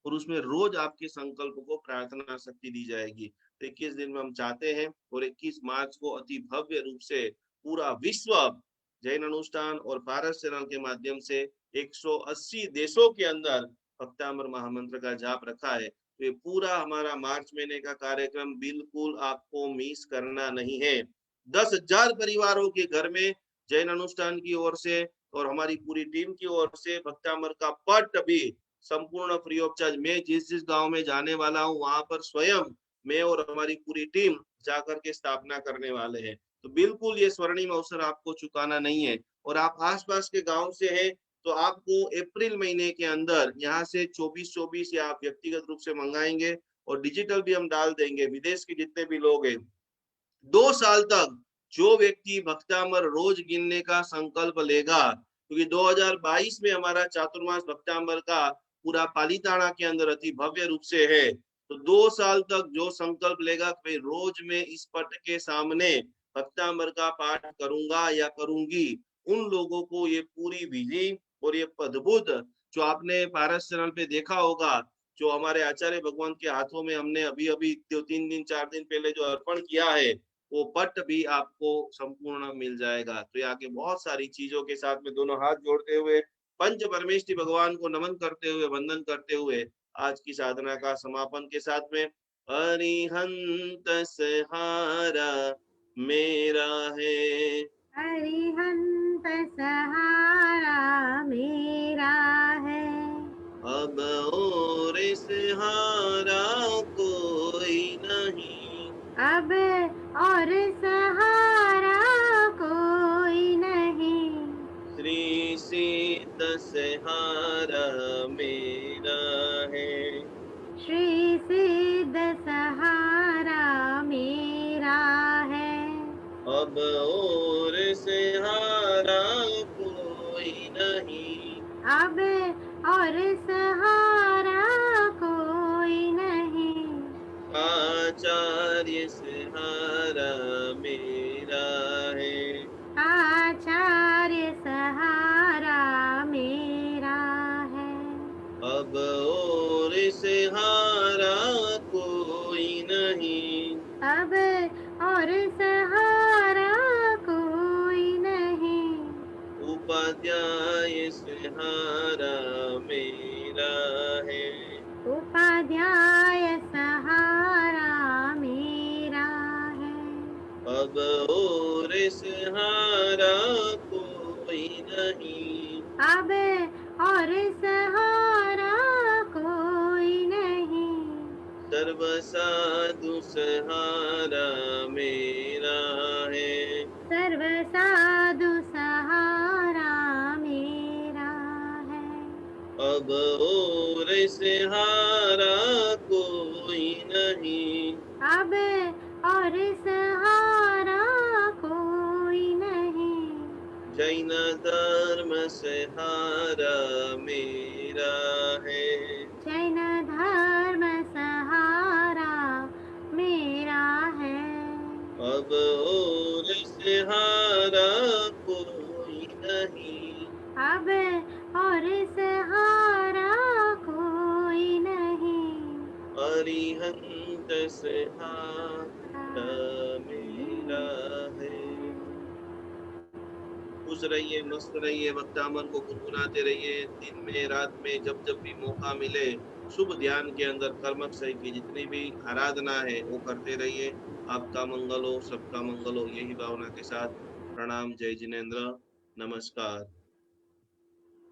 और उसमें रोज आपके संकल्प को प्रार्थना शक्ति दी जाएगी। तो 21 दिन में हम चाहते हैं और 21 मार्च को अति भव्य रूप से पूरा विश्व जैन अनुष्ठान और भारत चैनल के माध्यम से 180 देशों के अंदर भक्तामर महामंत्र का जाप रखा है। तो ये पूरा हमारा मार्च महीने का कार्यक्रम बिल्कुल आपको मिस करना नहीं है। 10,000 परिवारों के घर में जैन अनुष्ठान की ओर से और हमारी पूरी टीम की ओर से भक्तामर का पट भी संपूर्ण फ्री ऑफ चार्ज। मैं जिस जिस गांव में जाने वाला हूँ वहां पर स्वयं मैं और हमारी पूरी टीम जाकर के स्थापना करने वाले हैं। तो बिल्कुल ये स्वर्णिम अवसर आपको चुकाना नहीं है। और आप आसपास के गांव से हैं तो आपको अप्रैल महीने के अंदर यहाँ से 24-24 या आप व्यक्तिगत रूप से मंगाएंगे और डिजिटल भी हम डाल देंगे। विदेश के जितने भी लोग हैं 2 साल तक जो व्यक्ति भक्तामर रोज गिनने का संकल्प लेगा, क्योंकि 2022 में हमारा चातुर्मास भक्तामर का पूरा पालीताना के अंदर अति भव्य रूप से है, तो 2 साल तक जो संकल्प लेगा कि रोज में इस पट के सामने भक्तामर का पाठ करूंगा या करूंगी, उन लोगों को ये पूरी विधि और ये अद्भुत जो आपने पारस चैनल पे देखा होगा, जो हमारे आचार्य भगवान के हाथों में हमने अभी अभी 3 दिन 4 दिन पहले जो अर्पण किया है, वो पट भी आपको संपूर्ण मिल जाएगा। तो ये आगे बहुत सारी चीजों के साथ में दोनों हाथ जोड़ते हुए पंच परमेष्टि भगवान को नमन करते हुए वंदन करते हुए आज की साधना का समापन के साथ में अरिहंत सहारा मेरा है, अरिहंत सहारा मेरा है, अब और सहारा कोई नहीं, अब और सहारा कोई नहीं, श्री सिद्ध सहारा मेरा है, श्री सिद्ध सहारा मेरा है, अब और सहारा कोई नहीं, अब और सहारा कोई नहीं, आचार्य सहारा मेरा है, आचार्य सहारा मेरा है, अब और सहारा कोई नहीं, अब और सहारा कोई नहीं, उपाध्याय सहारा मेरा है, उपाध्याय सहारा मेरा है, अब और सहारा कोई नहीं, अब और सहारा कोई नहीं, सर्व साधु सहारा मेरा है, सर्व साधु सहारा मेरा है, अब और सहारा कोई नहीं, अब और सहारा कोई नहीं, जैन धर्म सहारा मेरा है, जैन धर्म सहारा मेरा है, अब और सहारा कोई नहीं, अब और सहारा कोई नहीं, अरिहंत सहारा मेरा है। खुश रहिए, मस्त रहिए, भक्तामन को गुनगुनाते रहिए, दिन में रात में जब जब भी मौका मिले शुभ ध्यान के अंदर कर्मक सही की जितनी भी आराधना है वो करते रहिए। आपका मंगल हो, सबका मंगल हो, यही भावना के साथ प्रणाम। जय जिनेन्द्र, नमस्कार।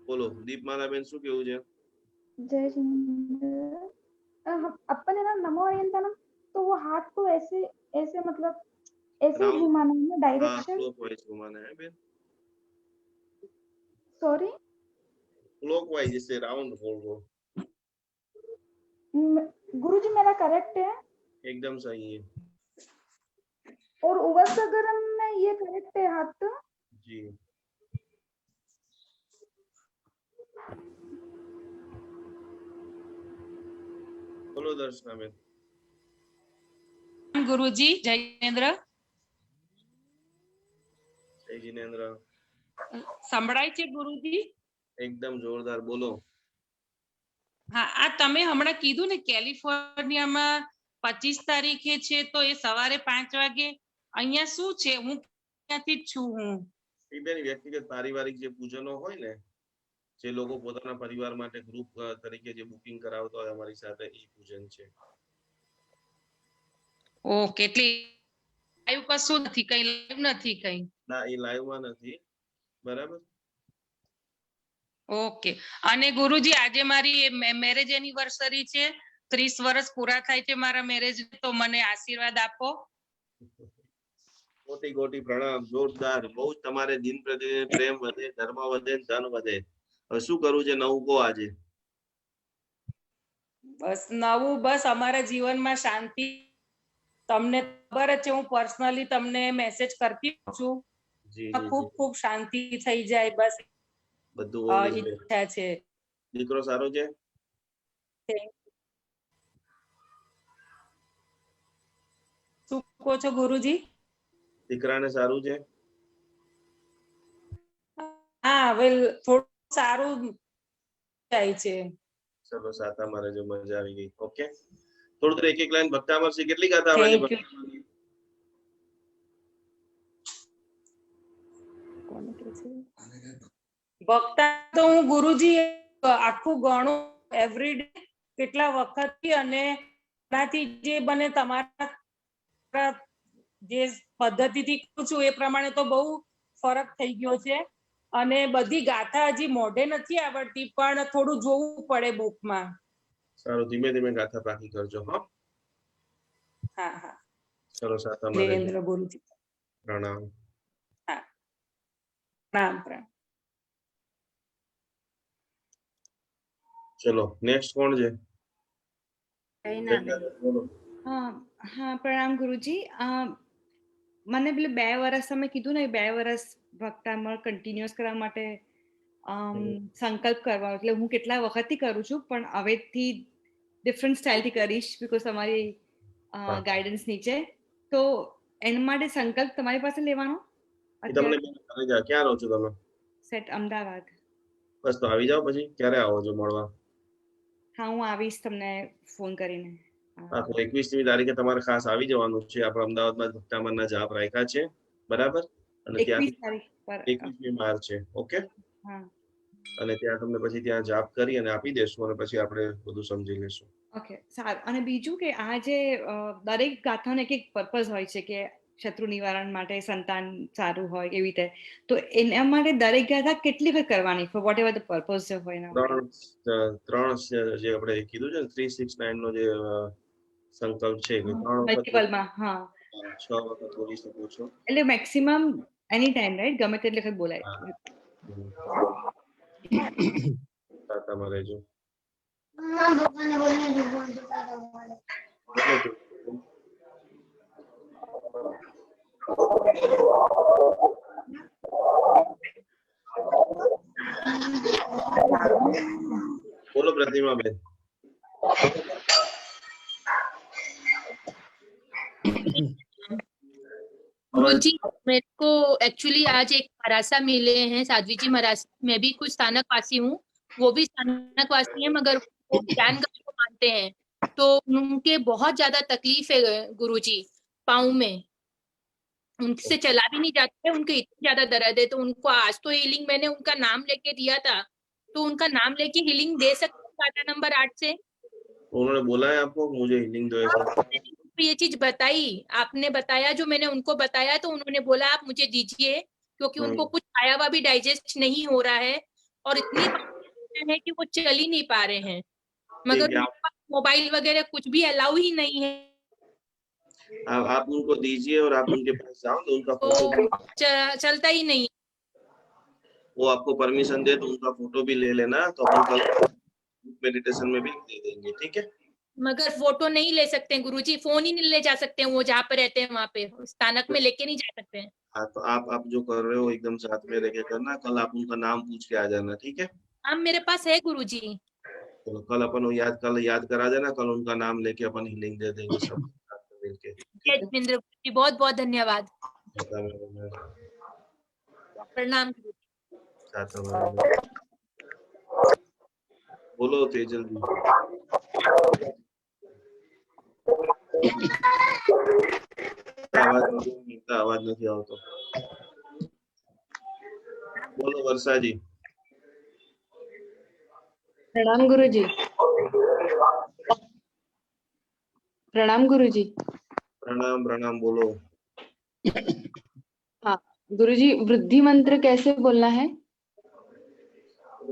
बोलो दीपमाला बेन शू केवू छे? जय जिनेन्द्र। अपन है ना नमो अरिहंतम, तो वो हाथ को ऐसे ऐसे मतलब ऐसे ही घुमाना है ना डायरेक्शन। क्लॉकवाइज घुमाना है बेन। सॉरी, क्लॉकवाइज, जैसे राउंड गोल गोल। गुरुजी मेरा करेक्ट है? एकदम सही है। और उवसगरम में ये करेक्ट है हाथ तो? जी। बोलो दर्शना बेन। गुरुजी, जय जिनेन्द्र। जय जिनेन्द्र। સંભળાય છે ગુરુજી? એકદમ જોરદાર, બોલો. હા, આ તમે હમણાં કીધું ને કેલિફોર્નિયામાં 25 તારીખે છે તો એ સવારે 5 વાગે અહીંયા શું છે? હું ત્યાંથી જ છું હું. એ બેન વ્યક્તિગત પારિવારિક જે પૂજનો હોય ને, જે લોકો પોતાના પરિવાર માટે ગ્રુપ તરીકે જે બુકિંગ કરાવતા હોય અમારી સાથે, એ પૂજન છે. ઓકે, એટલે લાઈવ કશું નથી, કઈ લાઈવ નથી કઈ? ના, એ લાઈવમાં નથી. બરાબર. ઓકે. અને ગુરુજી આજે મારી મેરેજ એનિવર્સરી છે, 30 વર્ષ પૂરા થાય છે મારા મેરેજ, તો મને આશીર્વાદ આપો. કોટી કોટી પ્રણામ, જોરદાર. બહુ તમારે દિન પ્રતિદિન પ્રેમ વધે, ધર્મ વધે, ધન વધે. હવે શું કરવું છે નવું કો આજે? બસ નવું, બસ અમારા જીવનમાં શાંતિ. તમને ખબર જ છે હું પર્સનલી તમને મેસેજ કરતી છું. જી ખૂબ ખૂબ શાંતિ થઈ જાય, બસ બધું ઈચ્છા છે. દીકરો સારો છે? શું કહો છો ગુરુજી? દીકરાને સારું છે? હા, હવે થોડું સારું થાય છે. ચલો સાતામાં રહેજો, મજા આવી ગઈ. ઓકે, થોડું એક એક લાઈન ભક્તામર છે. કેટલી ગાતા આવડે છે? ભક્તા તો હું ગુરુજી આખું ગણું એવરીડે કેટલા વખતથી, અને એનાથી જે બને તમારા જે પદ્ધતિથી કરું છું એ પ્રમાણે તો બહુ ફરક થઈ ગયો છે. અને બધી ગાથા હજી મોઢે નથી આવડતી, પણ થોડું જોવું પડે બુકમાં. સારું, ધીમે ધીમે ગાથા પાકી કરજો. હા હા, ચલો સાતામાં રહેજો. દેવેન્દ્ર ગુરુજી પ્રણામ. હા, પ્રણામ પ્રણામ. ચલો નેક્સ્ટ કોણ છે? બોલો. હા, પ્રણામ ગુરુજી. મને પેલું 2 વર્ષ તમે કીધું ને, 2 વર્ષ ભક્તામળ કન્ટિન્યુઅસ કરવા માટે સંકલ્પ કરવા, એટલે હું કેટલા વખતથી કરું છું, પણ હવેથી ડિફરન્ટ સ્ટાઇલથી કરીશ, બીકોઝ તમારી ગાઈડન્સ નીચે. તો એના માટે સંકલ્પ તમારી પાસે લેવાનો? તમને ક્યાં રહો છો તમે? સેટ અમદાવાદ. બસ તો આવી જાઓ. પછી ક્યારે આવો છો મળવા? હા, હું આવીશ તમને ફોન કરીને. હા, તો 21મી તારીખે તમારે ખાસ આવી જવાનું છે. આપણે અમદાવાદમાં ભક્તામળના જાપ રાખ્યા છે, બરાબર? અને 21 તારીખ પર 21મી માર્ચ છે. ઓકે, હા. અને ત્યાં તમને પછી ત્યાં જાપ કરી અને આપી દેશું, અને પછી આપણે બધું સમજી લેશું. ઓકે, સારું. અને બીજું કે આ જે દરેક ગાથાનો એક પર્પઝ હોય છે, કે શત્રુ નિવારણ માટે, સંતાન સારું હોય એવી રીતે. તો એના માટે દરેક ગાથા કેટલી વખત કરવાની, for whatever the purpose હોય એના માટે? ત્રણ જે આપણે કીધું છે ને 369 નો જે સંકલ્પ છે, કે 3 વખત મલ્ટિપલમાં. હા, 6 વખત બોલી શકો છો. એટલે મેક્સિમમ એની ટાઈમ, રાઈટ? ગમે તેટલી વખત બોલાય. સાતામાં રહેજો. બોલો પ્રતિમા બેન. गुरुजी, मेरे को एक्चुअली आज एक मरासा मिले हैं, साध्वी जी मरासा। मैं भी कुछ स्थानक वासी हूँ, वो भी स्थानक वासी है, मगर वो ज्ञानगंज को मानते हैं। तो उनके बहुत ज्यादा तकलीफ है गुरुजी, पाँव में, उनसे चला भी नहीं जाता है, उनके इतनी ज्यादा दर्द है। तो उनको आज तो हीलिंग मैंने उनका नाम लेके दिया था, तो उनका नाम लेके हीलिंग दे सकते हैं गाथा नंबर 8 से? उन्होंने बोला है आपको मुझे हीलिंग दो ऐसा? ये चीज बताई आपने, बताया जो मैंने उनको बताया, तो उन्होंने बोला आप मुझे दीजिए, क्योंकि उनको कुछ खाया हुआ भी डाइजेस्ट नहीं हो रहा है, और इतनी है कि वो चल ही नहीं पा रहे हैं, मगर मोबाइल वगैरह कुछ भी अलाउ ही नहीं है। आप उनको दीजिए और आप उनके पास जाओ, तो उनका फोटो चलता ही नहीं। वो आपको परमिशन दे तो उनका फोटो भी ले लेना, तो अपन कल मेडिटेशन में भी दे देंगे, ठीक है? मगर फोटो नहीं ले सकते हैं गुरुजी, फोन ही नहीं ले जा सकते हैं, वो जहाँ पे रहते हैं वहाँ पे स्थानक में लेके नहीं जा सकते हैं। हाँ, तो आप जो कर रहे हो एकदम साथ में रह के करना। कल आप उनका नाम पूछ के आ जाना, ठीक है? नाम मेरे पास है गुरुजी। तो कल अपन याद करा देना, कल उनका नाम लेके अपन हीलिंग दे देंगे सब साथ में मिलके। देवेंद्र गुरुजी, बहुत बहुत धन्यवाद। प्रणाम। बोलो तेजल जी। आवाज नहीं आवतो। बोलो वर्षा जी। प्रणाम गुरुजी। प्रणाम गुरुजी। प्रणाम प्रणाम, बोलो। हाँ गुरुजी, वृद्धि मंत्र कैसे बोलना है?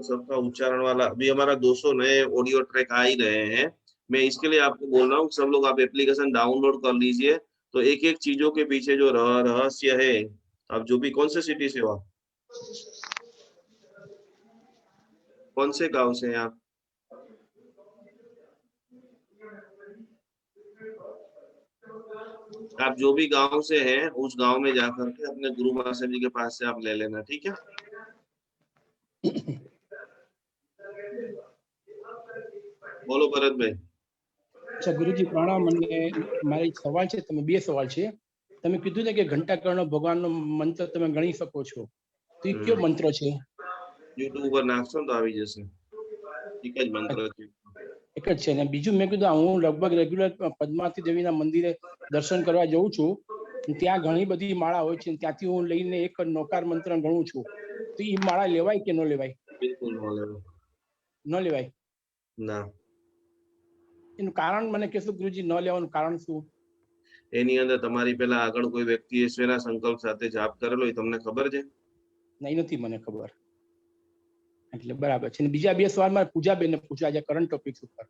सबका उच्चारण वाला अभी हमारा 200 नए ऑडियो ट्रैक आ ही रहे हैं। मैं इसके लिए आपको बोल रहा हूँ, सब लोग आप एप्लीकेशन डाउनलोड कर लीजिए, तो एक एक चीजों के पीछे जो रहस्य है। आप जो भी, कौन से सिटी से हो? कौन से गांव से हैं आप? आप जो भी गांव से हैं उस गांव में जाकर के अपने गुरु महाशय जी के पास से आप ले लेना, ठीक है? बोलो भरत भाई। अच्छा गुरुजी प्रणाम। મને મારી સવાલ છે, તમે બે સવાલ છે। તમે કીધું ને કે ઘંટાકર્ણ ભગવાનનો મંત્ર તમે ગણી શકો છો, તો એ કયો મંત્ર છે? YouTube પર નાખશો તો આવી જશે, એક જ મંત્ર છે, એક જ છે ને? બીજું મેં કીધું હું લગભગ રેગ્યુલર પદ્માવતી દેવીના મંદિરે દર્શન કરવા જઉં છું, ત્યાં ઘણી બધી માળા હોય છે, ત્યાંથી હું લઈને એક નોકાર મંત્ર ગણું છું, તો એ માળા લેવાય કે ન લેવાય? બિલકુલ ન લેવાય। ન લેવાય ના, એનું કારણ મને કહેશો ગુરુજી, ન લેવાનું કારણ શું? એની અંદર તમારી પહેલા આગળ કોઈ વ્યક્તિએ શેના સંકલ્પ સાથે જાપ કરેલો એ તમને ખબર છે? નહીં, નથી મને ખબર। એટલે બરાબર છે। બીજા બે સવાલ મારે પૂજાબેનને પૂછવા છે કરંટ ટોપિક્સ ઉપર।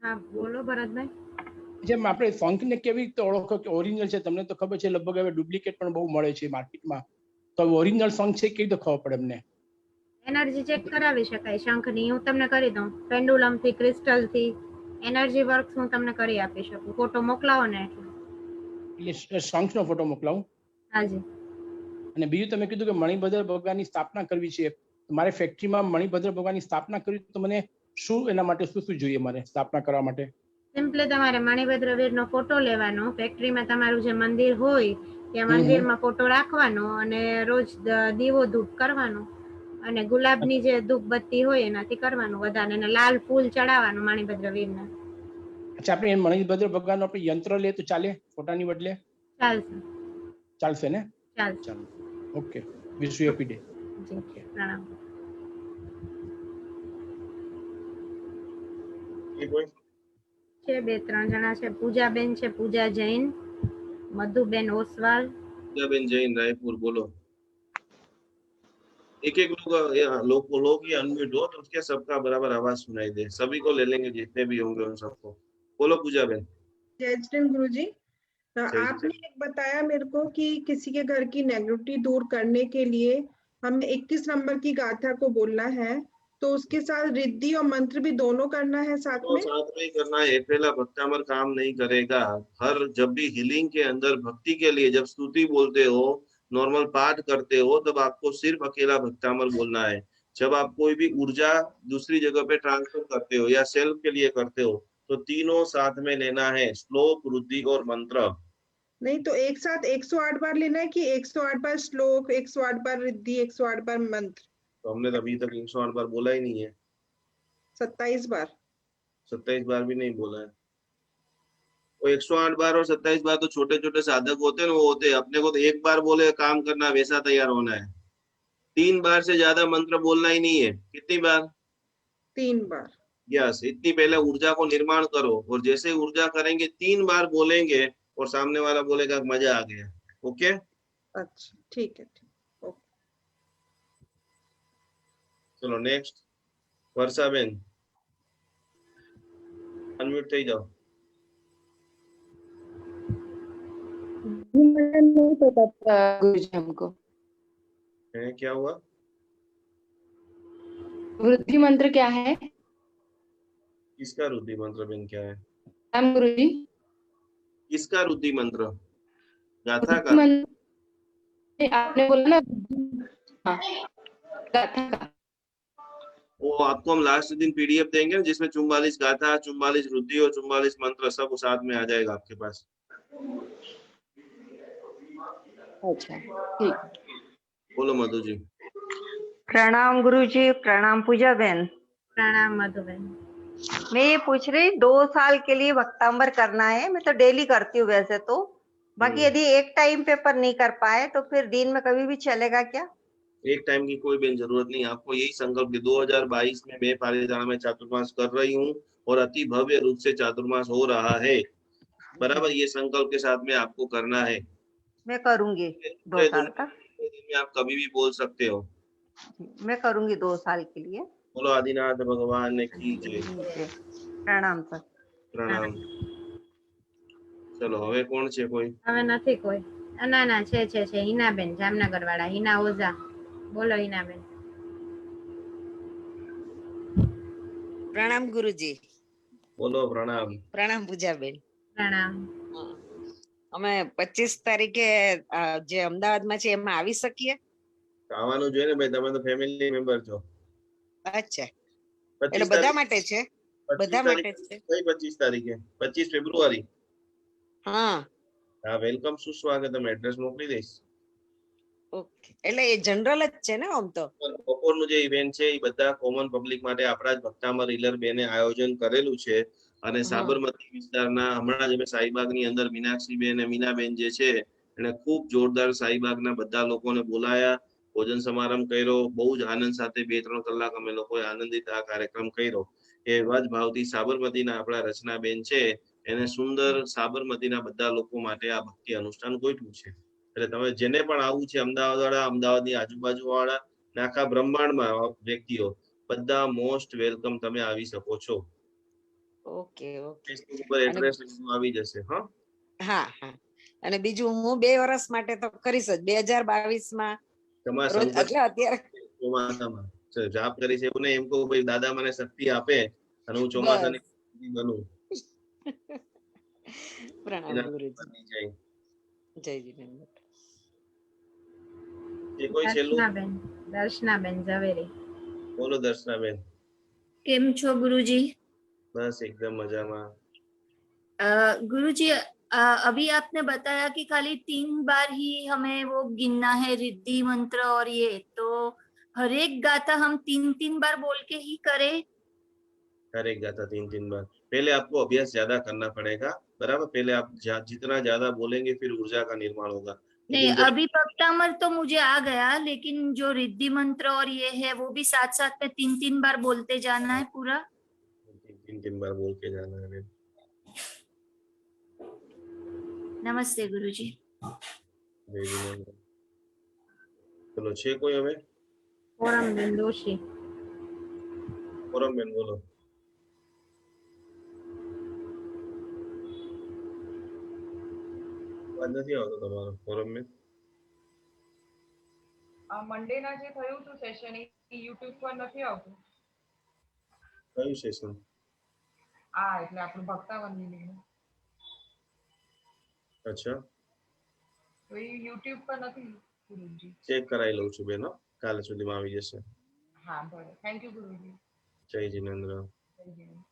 હા બોલો ભરતભાઈ। જેમ આપણે શંખને કેવી રીતે ઓળખો કે ઓરિજિનલ છે? તમને તો ખબર છે, લગભગ હવે ડુપ્લિકેટ પણ બહુ મળે છે માર્કેટમાં, તો ઓરિજિનલ શંખ છે કેવી રીતે ખબર પડે અમને? એનર્જી ચેક કરાવી શકાય શંખની, હું તમને કરી દઉં પેન્ડુલમ થી, ક્રિસ્ટલ થી એનર્જી વર્ક્સ હું તમને કરી આપી શકું। ફોટો મોકલાવો ને એટલે શંખનો ફોટો મોકલાવું? હાજી। અને બીજું તમે કીધું કે મણિભદ્ર ભગવાનની સ્થાપના કરવી છે, મારે ફેક્ટરીમાં મણિભદ્ર ભગવાનની સ્થાપના કરવી, તો મને શું એના માટે શું શું જોઈએ મારે સ્થાપના કરવા માટે? સિમ્પલી તમારે મણિભદ્ર વીરનો ફોટો લેવાનો, ફેક્ટરીમાં તમારું જે મંદિર હોય ત્યાં મંદિરમાં ફોટો રાખવાનો અને રોજ દીવો ધૂપ કરવાનો અને ગુલાબની જે ધૂપ બત્તી હોય એનાથી કરવાનું વધારે, અને લાલ ફૂલ ચડાવવાનું મણિભદ્ર વીરને। અચ્છા, આપણે મણિભદ્ર ભગવાનનો આપણે યંત્ર લે તો ચાલે ફોટાની બદલે? ચાલશે, ચાલશે ને? ચાલશે। ચાલો, okay, wish you happy day. જી પ્રણામ। છે બે ત્રણ જણા છે, પૂજાબેન છે, પૂજા જૈન, મધુબેન ઓસવાલ। પૂજાબેન જૈન रायपुर, बोलो। एक एक लोग ये अनम्यूट हो तो उसके सबका बराबर आवाज सुनाई दे, सभी को ले लेंगे जितने भी होंगे उन सबको। बोलो पूजाबेन। जय श्री गुरुजी। आपने एक बताया मेरे को कि किसी के घर की नेगेटिविटी दूर करने के लिए हमें 21 नंबर की गाथा को बोलना है, तो उसके साथ रिद्धि और मंत्र भी दोनों करना है साथ में? साथ में ही करना है, अकेला भक्तामर काम नहीं करेगा। हर जब भी हीलिंग के अंदर भक्ति के लिए जब स्तुति बोलते हो, नॉर्मल पाठ करते हो, तब आपको सिर्फ अकेला भक्तामर बोलना है। जब आप कोई भी ऊर्जा दूसरी जगह पे ट्रांसफर करते हो या सेल्फ के लिए करते हो, तो तीनों साथ में लेना है, श्लोक, रुद्धि और मंत्र। नहीं तो एक साथ 108 बार लेना है कि 108 बार श्लोक, 108 बार रिद्धि, 108 बार मंत्र? तो हमने अभी तक 108 बार बोला ही नहीं है। 27 बार? 27 बार भी नहीं बोला है। वो 108 बार और 27 बार तो छोटे छोटे साधक होते हैं, वो होते हैं। अपने को तो एक बार बोले काम करना, वैसा तैयार होना है। 3 बार से ज्यादा मंत्र बोलना ही नहीं है। कितनी बार? 3 बार। यस, इतनी पहले ऊर्जा को निर्माण करो, और जैसे ऊर्जा करेंगे 3 बार बोलेंगे और सामने वाला बोलेगा मजा आ गया। ओके, अच्छा ठीक है, ठीक, ओके। चलो नेक्स्ट, वर्षा बेन अनम्यूट થઈ જાઓ। नहीं पता गुरुजी हमको। है क्या हुआ? वृद्धि मंत्र क्या है? किसका रुद्धि मंत्र बेन, क्या है? राम गुरुजी, किसका रुद्धि मंत्र? गाथा का? आपने बोला ना। हाँ, गाथा का। वो आपको हम लास्ट दिन पीडीएफ देंगे जिसमें 44 गाथा, 44 रुद्धि और 44 मंत्र सब साथ में आ जाएगा आपके पास। अच्छा ठीक। बोलो मधु जी। प्रणाम गुरुजी। प्रणाम पूजा बहन। प्रणाम मधुबेन। मैं ये पूछ रही, 2 साल के लिए भक्तांबर करना है। मैं तो डेली करती हूँ वैसे तो, बाकी यदि एक टाइम पेपर नहीं कर पाए तो फिर दिन में कभी भी चलेगा क्या? एक टाइम की कोई भी जरूरत नहीं, आपको यही संकल्प 2022 में मैं पालीताना में चातुर्मास कर रही हूँ और अति भव्य रूप से चातुर्मास हो रहा है, बराबर। ये संकल्प के साथ में आपको करना है। मैं करूंगी 2 साल तक। दिन में आप कभी भी बोल सकते हो। मैं करूंगी 2 साल के लिए। बोलो आदिनाथ भगवान ने की जय। प्रणाम सर। प्रणाम। चलो હવે કોણ છે કોઈ? હવે નથી કોઈ। ના છે હિનાબેન, જામનગર વાળા, હિના ઓઝા। બોલો હિનાબેન। પ્રણામ ગુરુજી. બોલો પ્રણામ. પ્રણામ પૂજાબેન. પ્રણામ. અમે 25 તારીખે જે અમદાવાદમાં છે એમાં આવી શકીએ? આવવાનું જોઈએ ને ભાઈ, તમે તો ફેમિલી મેમ્બર છો. અચ્છા, એટલે બધા માટે છે? બધા માટે છે. કઈ 25 તારીખે? 25 ફેબ્રુઆરી. હા હા, વેલકમ, સુસ્વાગત. તમે એડ્રેસ મોકલી દઈશ. ઓકે, એટલે એ જનરલ જ છે ને? આમ તો બપોરનું જે ઇવેન્ટ છે એ બધા કોમન પબ્લિક માટે આપણા જ ભક્તામર હિલર બેને આયોજન કરેલું છે. અને સાબરમતી વિસ્તારના હમણાં જ અમે શાહીબાગની અંદર મીનાક્ષીબેન અને મીનાબેન જે છે એને ખૂબ જોરદાર શાહીબાગના બધા લોકોને બોલાયા, ભોજન સમારંભ કર્યો. બહુ જ આનંદ સાથે 2-3 કલાક અમે લોકોએ આનંદિત આ કાર્યક્રમ કર્યો. એવા જ ભાવથી સાબરમતીના આપણા રચનાબેન છે એને સુંદર સાબરમતીના બધા લોકો માટે આ ભક્તિ અનુષ્ઠાન ગોઠવ્યું છે. એટલે તમે જેને પણ આવવું છે, અમદાવાદ વાળા, અમદાવાદની આજુબાજુ વાળા, આખા બ્રહ્માંડમાં વ્યક્તિઓ, બધા મોસ્ટ વેલકમ. તમે આવી શકો છો. ઓકે ઓકે, ફેસબુક ઉપર એડ્રેસ આવી જશે. હા હા હા. અને બીજું હું 2 વર્ષ માટે તો કરીશ જ 2022માં. તમારા એટલે અત્યારે ચોમાસામાં જાપ કરી છે એવું નહીં. એમ કહું ભાઈ દાદા મને શક્તિ આપે અને હું ચોમાસાની બનું. પ્રણામ ગુરુજી. જય જીનેન્દ્ર. એ કોઈ છેલ્લું? દર્શનાબેન ઝવેરી. બોલો દર્શનાબેન. કેમ છો गुरुजी? बस एकदम मजा में। गुरुजी, अभी आपने बताया कि खाली 3 बार ही हमें वो गिनना है, रिद्धि मंत्र और ये, तो हर एक गाथा हम 3-3 बार बोल के ही करें? हर एक गाथा 3-3 बार। पहले आपको अभ्यास ज्यादा करना पड़ेगा, बराबर? पहले आप जितना ज्यादा बोलेंगे फिर ऊर्जा का निर्माण होगा। नहीं, अभी भक्तामर तो मुझे आ गया, लेकिन जो रिद्धि मंत्र और ये है वो भी साथ साथ में 3-3 बार बोलते जाना है पूरा? 3-3 बार बोल के जाना है। नमस्ते गुरुजी। चलो, छे कोई हमें? फोरमबेन दोषी. फोरमबेन बोलो. વાત નથી આવતો તમારો ફોરમમાં. આ મંડેના જે થયું હતું સેશન એ YouTube પર નથી આવતું. કયું સેશન? એટલે આપણું ભક્તાવંદની. અચ્છા, તો એ YouTube પર નથી ગુરુજી. ચેક કરાવી લઉં છું બેન, કાલ સુધીમાં આવી જશે. હા બરાબર, થેન્ક યુ ગુરુજી. જય જીનેન્દ્ર. જય જીનેન્દ્ર.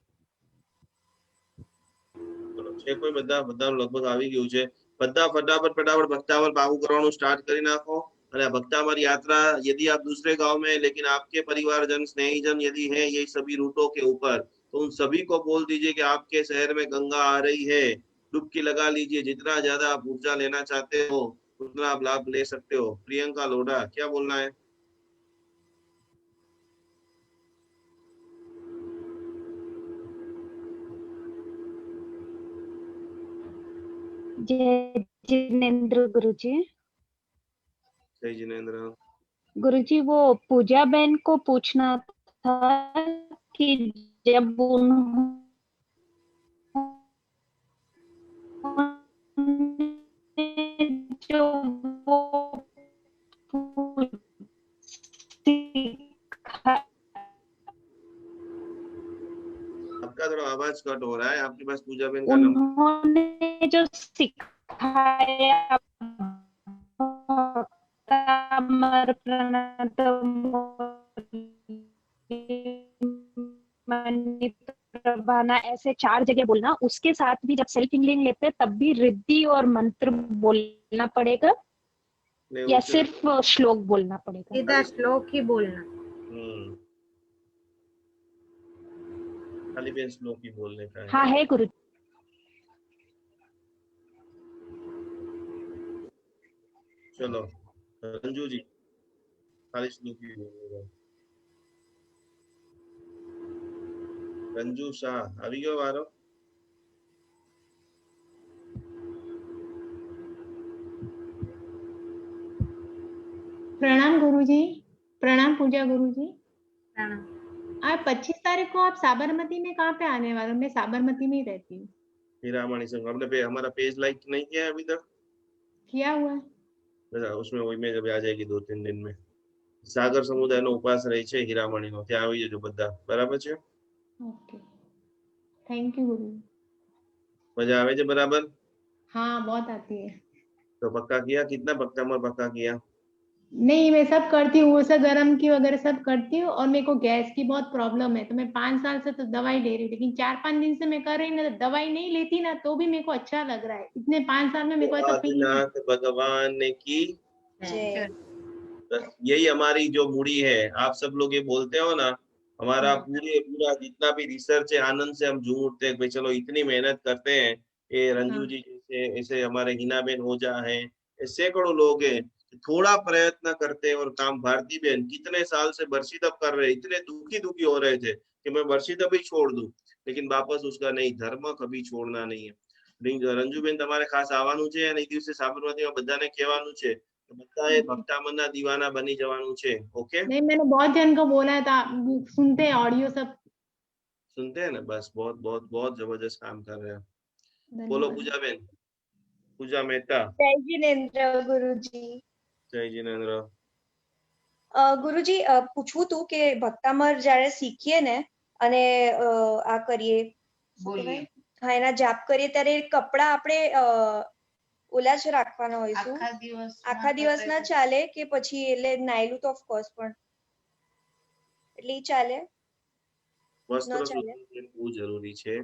ચલો, છે કોઈ? બધા લગભગ આવી ગયું છે. બધા फटाफट भक्तामर बाबू करवाना स्टार्ट कर नाखो। भक्तामर यात्रा यदि आप दूसरे गांव में, लेकिन आपके परिवारजन स्नेहीजन यदि है ये सभी रूटों के ऊपर, तो उन सभी को बोल दीजिए कि आपके शहर में गंगा आ रही है, डुबकी लगा लीजिए। जितना ज्यादा आप ऊर्जा लेना चाहते हो उतना आप लाभ ले सकते हो। प्रियंका लोढ़ा, क्या बोलना है? जय जिनेंद्र गुरुजी। जय जिनेंद्र। गुरुजी, वो पूजा बहन को पूछना था कि जब जो वो आपका थोड़ा आवाज कट हो रहा है। आपके पास पूजा बहन का उन्होंने जो सिखाया प्रभाना, ऐसे 4 जगह बोलना। उसके साथ भी जब सेल्फ इंग्लिंग लेते हैं तब भी रिद्धि और मंत्र बोलना पड़ेगा या सिर्फ श्लोक बोलना पड़ेगा? सीधा श्लोक ही बोलना। खाली बेन श्लोक ही बोलने का है। हाँ है गुरु। चलो रंजू जी, खाली श्लोक ही बोलेगा। रंजू शाह આવી ગયો વારો? प्रणाम गुरुजी। प्रणाम पूजा गुरुजी। प्रणाम। 25 तारीख को आप साबरमती में कहाँ पे आने वाले? मैं साबरमती में ही रहती हूँ। हीरामणि संघ। हमने हमारा पेज लाइक नहीं किया है अभी तक? किया हुआ है। उसमें वो इमेज अभी आ जाएगी 2-3 दिन में। सागर समुदाय नो उपास रही है हीरामणि नो, ત્યાં આવી જજો બધા, બરાબર છે? ओके, थैंक यू गुरु। मजा आवे छे बराबर? हाँ बहुत आती है। तो पक्का किया? कितना भक्तामर पक्का किया? नहीं मैं सब करती हूँ, वो सब गर्म की वगैरह सब करती हूँ, और मेरे को गैस की बहुत प्रॉब्लम है, तो मैं 5 साल से तो दवाई ले रही हूँ, लेकिन 4-5 दिन से मैं कर रही ना, तो दवाई नहीं लेती ना तो भी मेरे को अच्छा लग रहा है। इतने 5 साल में मेरे को ऐसा फील नहीं। आदिनाथ भगवान ने की जय। बस यही हमारी जो मूड़ी है। आप सब लोग ये बोलते हो ना, हमारा पूरा जितना भी रिसर्च है, आनंद से हम झूम उठते हैं भाई चलो इतनी मेहनत करते हैं। ये रंजू जी जैसे, ऐसे हमारे हिना बेन ओझा है, सैकड़ों लोग हैं, थोड़ा प्रयत्न करते हैं और काम। भारती बहन कितने साल से बरसीतप कर रहे, इतने दुखी हो रहे थे कि मैं बरसीतप ही छोड़ दूं, लेकिन वापस उसका नहीं, धर्म कभी छोड़ना नहीं है। રંજુબેન તમારે ખાસ આવવાનું છે અને એ દિવસે સાબરમતીમાં બધાને કહેવાનું છે કે બધાએ ભક્તામનના દીવાના બની જવાનું છે। ઓકે, नहीं मैंने बहुत जन को बोला था, सुनते हैं ऑडियो सब। सुनते हैं ना? बस बहुत बहुत बहुत जबरदस्त काम कर रहे हैं। बोलो धन्यवाद। पूजा बेन, पूजा मेहता। जय जिनेन्द्र गुरुजी। जय जिनेन्द्र। ગુરુજી પૂછવું તું કે ભક્તામર જ્યારે શીખીએ ને અને આ કરીએ, શું કહેવાય? હા, એના જાપ કરીએ ત્યારે કપડા આપણે ઓલા જ રાખવાના હોઈશું? આખા દિવસ ના ચાલે કે પછી એટલે નાયલું તો ઓફકોર્સ, પણ એટલે ઈ ચાલે? વસ્ત્ર બહુ જરૂરી છે,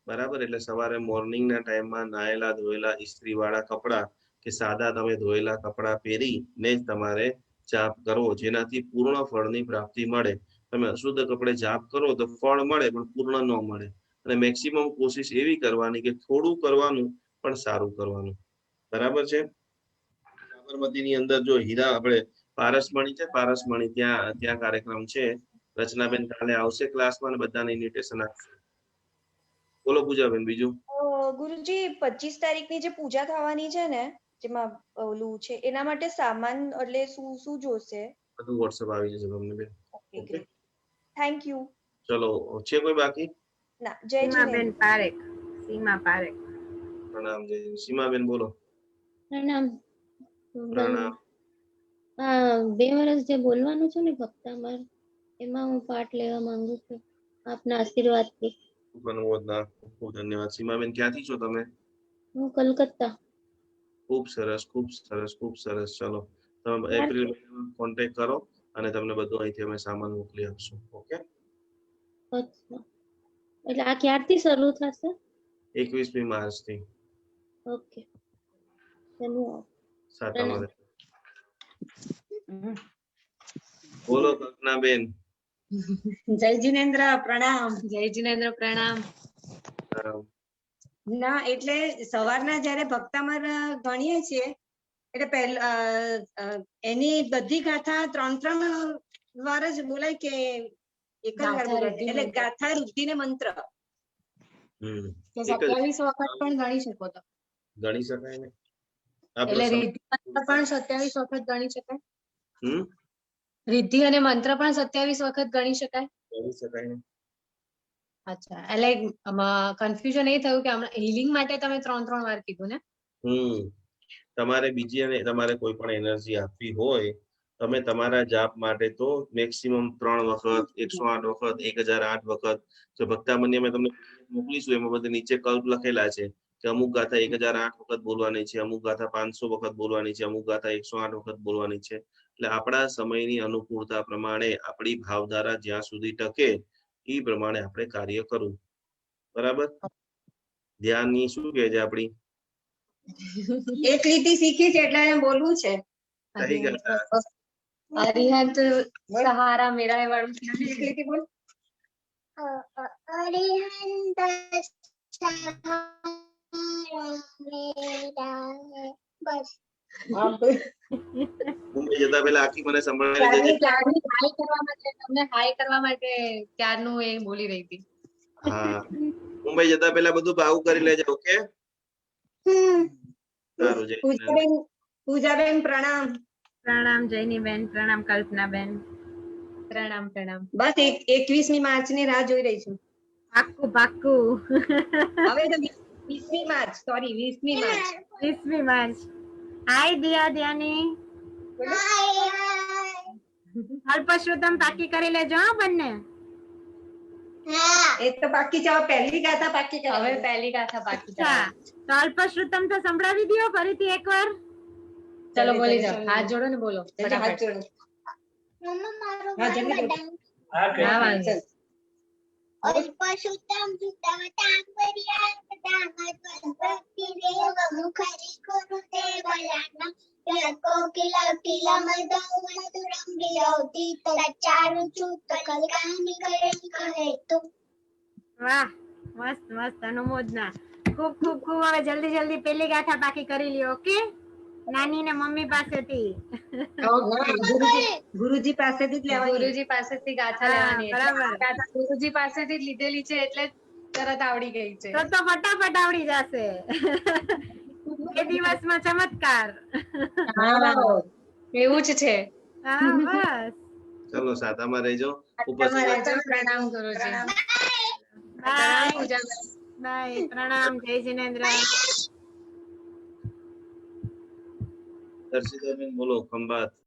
બરાબર? એટલે સવારે મોર્નિંગ ના ટાઈમમાં નાયેલા ધોયેલા ઇસ્ત્રી વાળા કપડા કે સાદા તમે ધોયેલા કપડા પહેરીને જ તમારે જાપ કરવો, જેનાથી પૂર્ણ ફળની પ્રાપ્તિ મળે। તમે અશુદ્ધ કપડે જાપ કરો તો ફળ મળે પણ પૂર્ણ ન મળે। અને મેક્સિમમ કોશિશ એવી કરવાની કે થોડું કરવાનું પણ સારું કરવાનું, બરાબર છે? સાબરમતીની અંદર જો હીરા આપણે પારસમણી છે, પારસમણી ત્યાં કાર્યક્રમ છે। રચનાબેન કાલે આવશે ક્લાસમાં અને બધાને ઇન્વિટેશન આપશે। બોલો પૂજાબેન બીજું? ગુરુજી 25 તારીખની જે પૂજા થવાની છે ને, જેમાં ઓલું છે, એના માટે સામાન એટલે શું શું જોશે? બધું વોટ્સએપ આવી જશે તમને બેન। Okay, thank you. ચલો, છે કોઈ બાકી? ના, જય सीमाबेन जिनेन्द्र। पारेख, सीमा पारेख। પ્રણામ જય સીમાબેન, બોલો। પ્રણામ। પ્રણામ। આ 2 વર્ષ જે બોલવાનું છે ને ભક્તામર, એમાં હું પાર્ટ લેવા માંગુ છું આપના આશીર્વાદથી। ખૂબ ધન્યવાદ। સીમાબેન ક્યાંથી છો તમે? હું કલકત્તા। ખૂબ સરસ, ખૂબ સરસ, ખૂબ સરસ। ચલો, તમે એપ્રિલ મહિનામાં કોન્ટેક્ટ કરો અને તમને બધું અહીંથી અમે સામાન મોકલી આપશું। ઓકે, અચ્છા, એટલે આ ક્યારથી શરૂ થશે? 21મી માર્ચથી। ઓકે, ધન્યવાદ। સાતામાં બોલો કલ્પનાબેન। જય જીનેન્દ્ર પ્રણામ। જય જીનેન્દ્ર પ્રણામ। ના, એટલે સવારના જ્યારે ભક્તામર ગણીએ છીએ એટલે પહેલા એની બધી ગાથા 3 વાર જ બોલાય કે એક જ વાર બોલાય? એટલે ગાથા રુદ્ધિ ને મંત્ર 27 વખત પણ ગણી શકો તો ગણી શકાય ને? એટલે રિદ્ધિ મંત્ર પણ 27 વખત ગણી શકાય? હમ, રિદ્ધિ અને મંત્ર પણ 27 વખત ગણી શકાય? ગણી શકાય ને? અચ્છા, એટલે કન્ફ્યુઝન એ થયું કે હમણાં હીલિંગ માટે તમે 3 વાર કીધું ને? તમારે બીજી અને તમારે કોઈ પણ એનર્જી આપવી હોય, તમે તમારા જાપ માટે તો મેક્સિમમ 3 વખત, 108 વખત, 1008 વખત, જો ભક્તામન્ય મેં તમને મોકલીશું એમાં બધે નીચે કલ્પ લખેલા છે કે અમુક ગાથા 1008 વખત બોલવાની છે, અમુક ગાથા 500 વખત બોલવાની છે, અમુક ગાથા 108 વખત બોલવાની છે। એટલે આપણા સમયની અનુકૂળતા પ્રમાણે આપણી ભાવધારા જ્યાં સુધી ટકે એ પ્રમાણે આપણે કાર્ય કરવું, બરાબર? ધ્યાનની શું કહે છે આપણી? એક લીટી શીખી છે એટલે એમ બોલવું છે। કઈ ગાથા? અરિહંત સહારા મેરા એ વાળું છે, એક લીટી બોલ। અરિહંત સહારા મેરા હે, બસ। મુંબઈ જતા પહેલા આખી મને સંભળાવી દેજે। તમને હાઈ કરવા માટે ક્યારનું એ બોલી રહી હતી। હા, મુંબઈ જતા પહેલા બધું ભાવું કરી લેજે। ઓકે, સારું છે। પૂજાબેન પ્રણામ। प्रणाम जैनीबेन, प्रणाम कल्पनाबेन। પ્રણામ પ્રણામ। બસ 21મી માર્ચની રાહ જોઈ રહી છું। પાક્કું પાક્કું। હવે તો 20મી માર્ચ, સોરી 20મી માર્ચ। 20મી मार्च। हाय दिया दियानी। अल्पश्रुतम पाकी કરી લેજો હા બંને। એ તો બાકી છે. હવે પહેલી ગાથા બાકી છે. હવે પહેલી ગાથા બાકી છે. અચ્છા, તો અલ્પશ્રુતમ તો સંભળાવી દો ફરીથી એકવાર. ચલો બોલી જાઓ, હાથ જોડો ને બોલો હાથ ફટાફટ. જોડો. મમ્મા મારો હા, ભાઈ જલ્દી બોલો. બતાવ. હા વાંધો. અલ્પશુતમ સુતવતાંબર્યાદામત્વંભક્તિરેવ મુખરી ગુરુદેવલાના કોકિલકિલમદૌ મધુરમ વિલોતિ તચ્ચારુચૂતકલકાનિ કહેતુ. વાહ, મસ્ત મસ્ત અનુમોદના. ખૂબ ખૂબ ખૂબ. હવે જલ્દી જલ્દી પેલી ગાથા બાકી કરી લ્યો. ઓકે, નાની ને મમ્મી પાસેથી. ગુરુજી પાસેથી જ લેવાની. ગુરુજી પાસેથી ગાથા હા, લેવાની. એટલે બરાબર. આ ગાથા ગુરુજી પાસેથી જ લીધેલી છે એટલે તરત આવડી ગઈ છે. તો ફટાફટ આવડી જશે. બે દિવસમાં ચમત્કાર. હા, એવું જ છે. હા, બસ. ચલો સાતામાં રહેજો. ઉપસ્થિત પ્રણામ ગુરુજી. By Pooja. બાય. પ્રણામ. જય જિનેન્દ્ર. દર્શિતાબેન બોલો ખંભાત.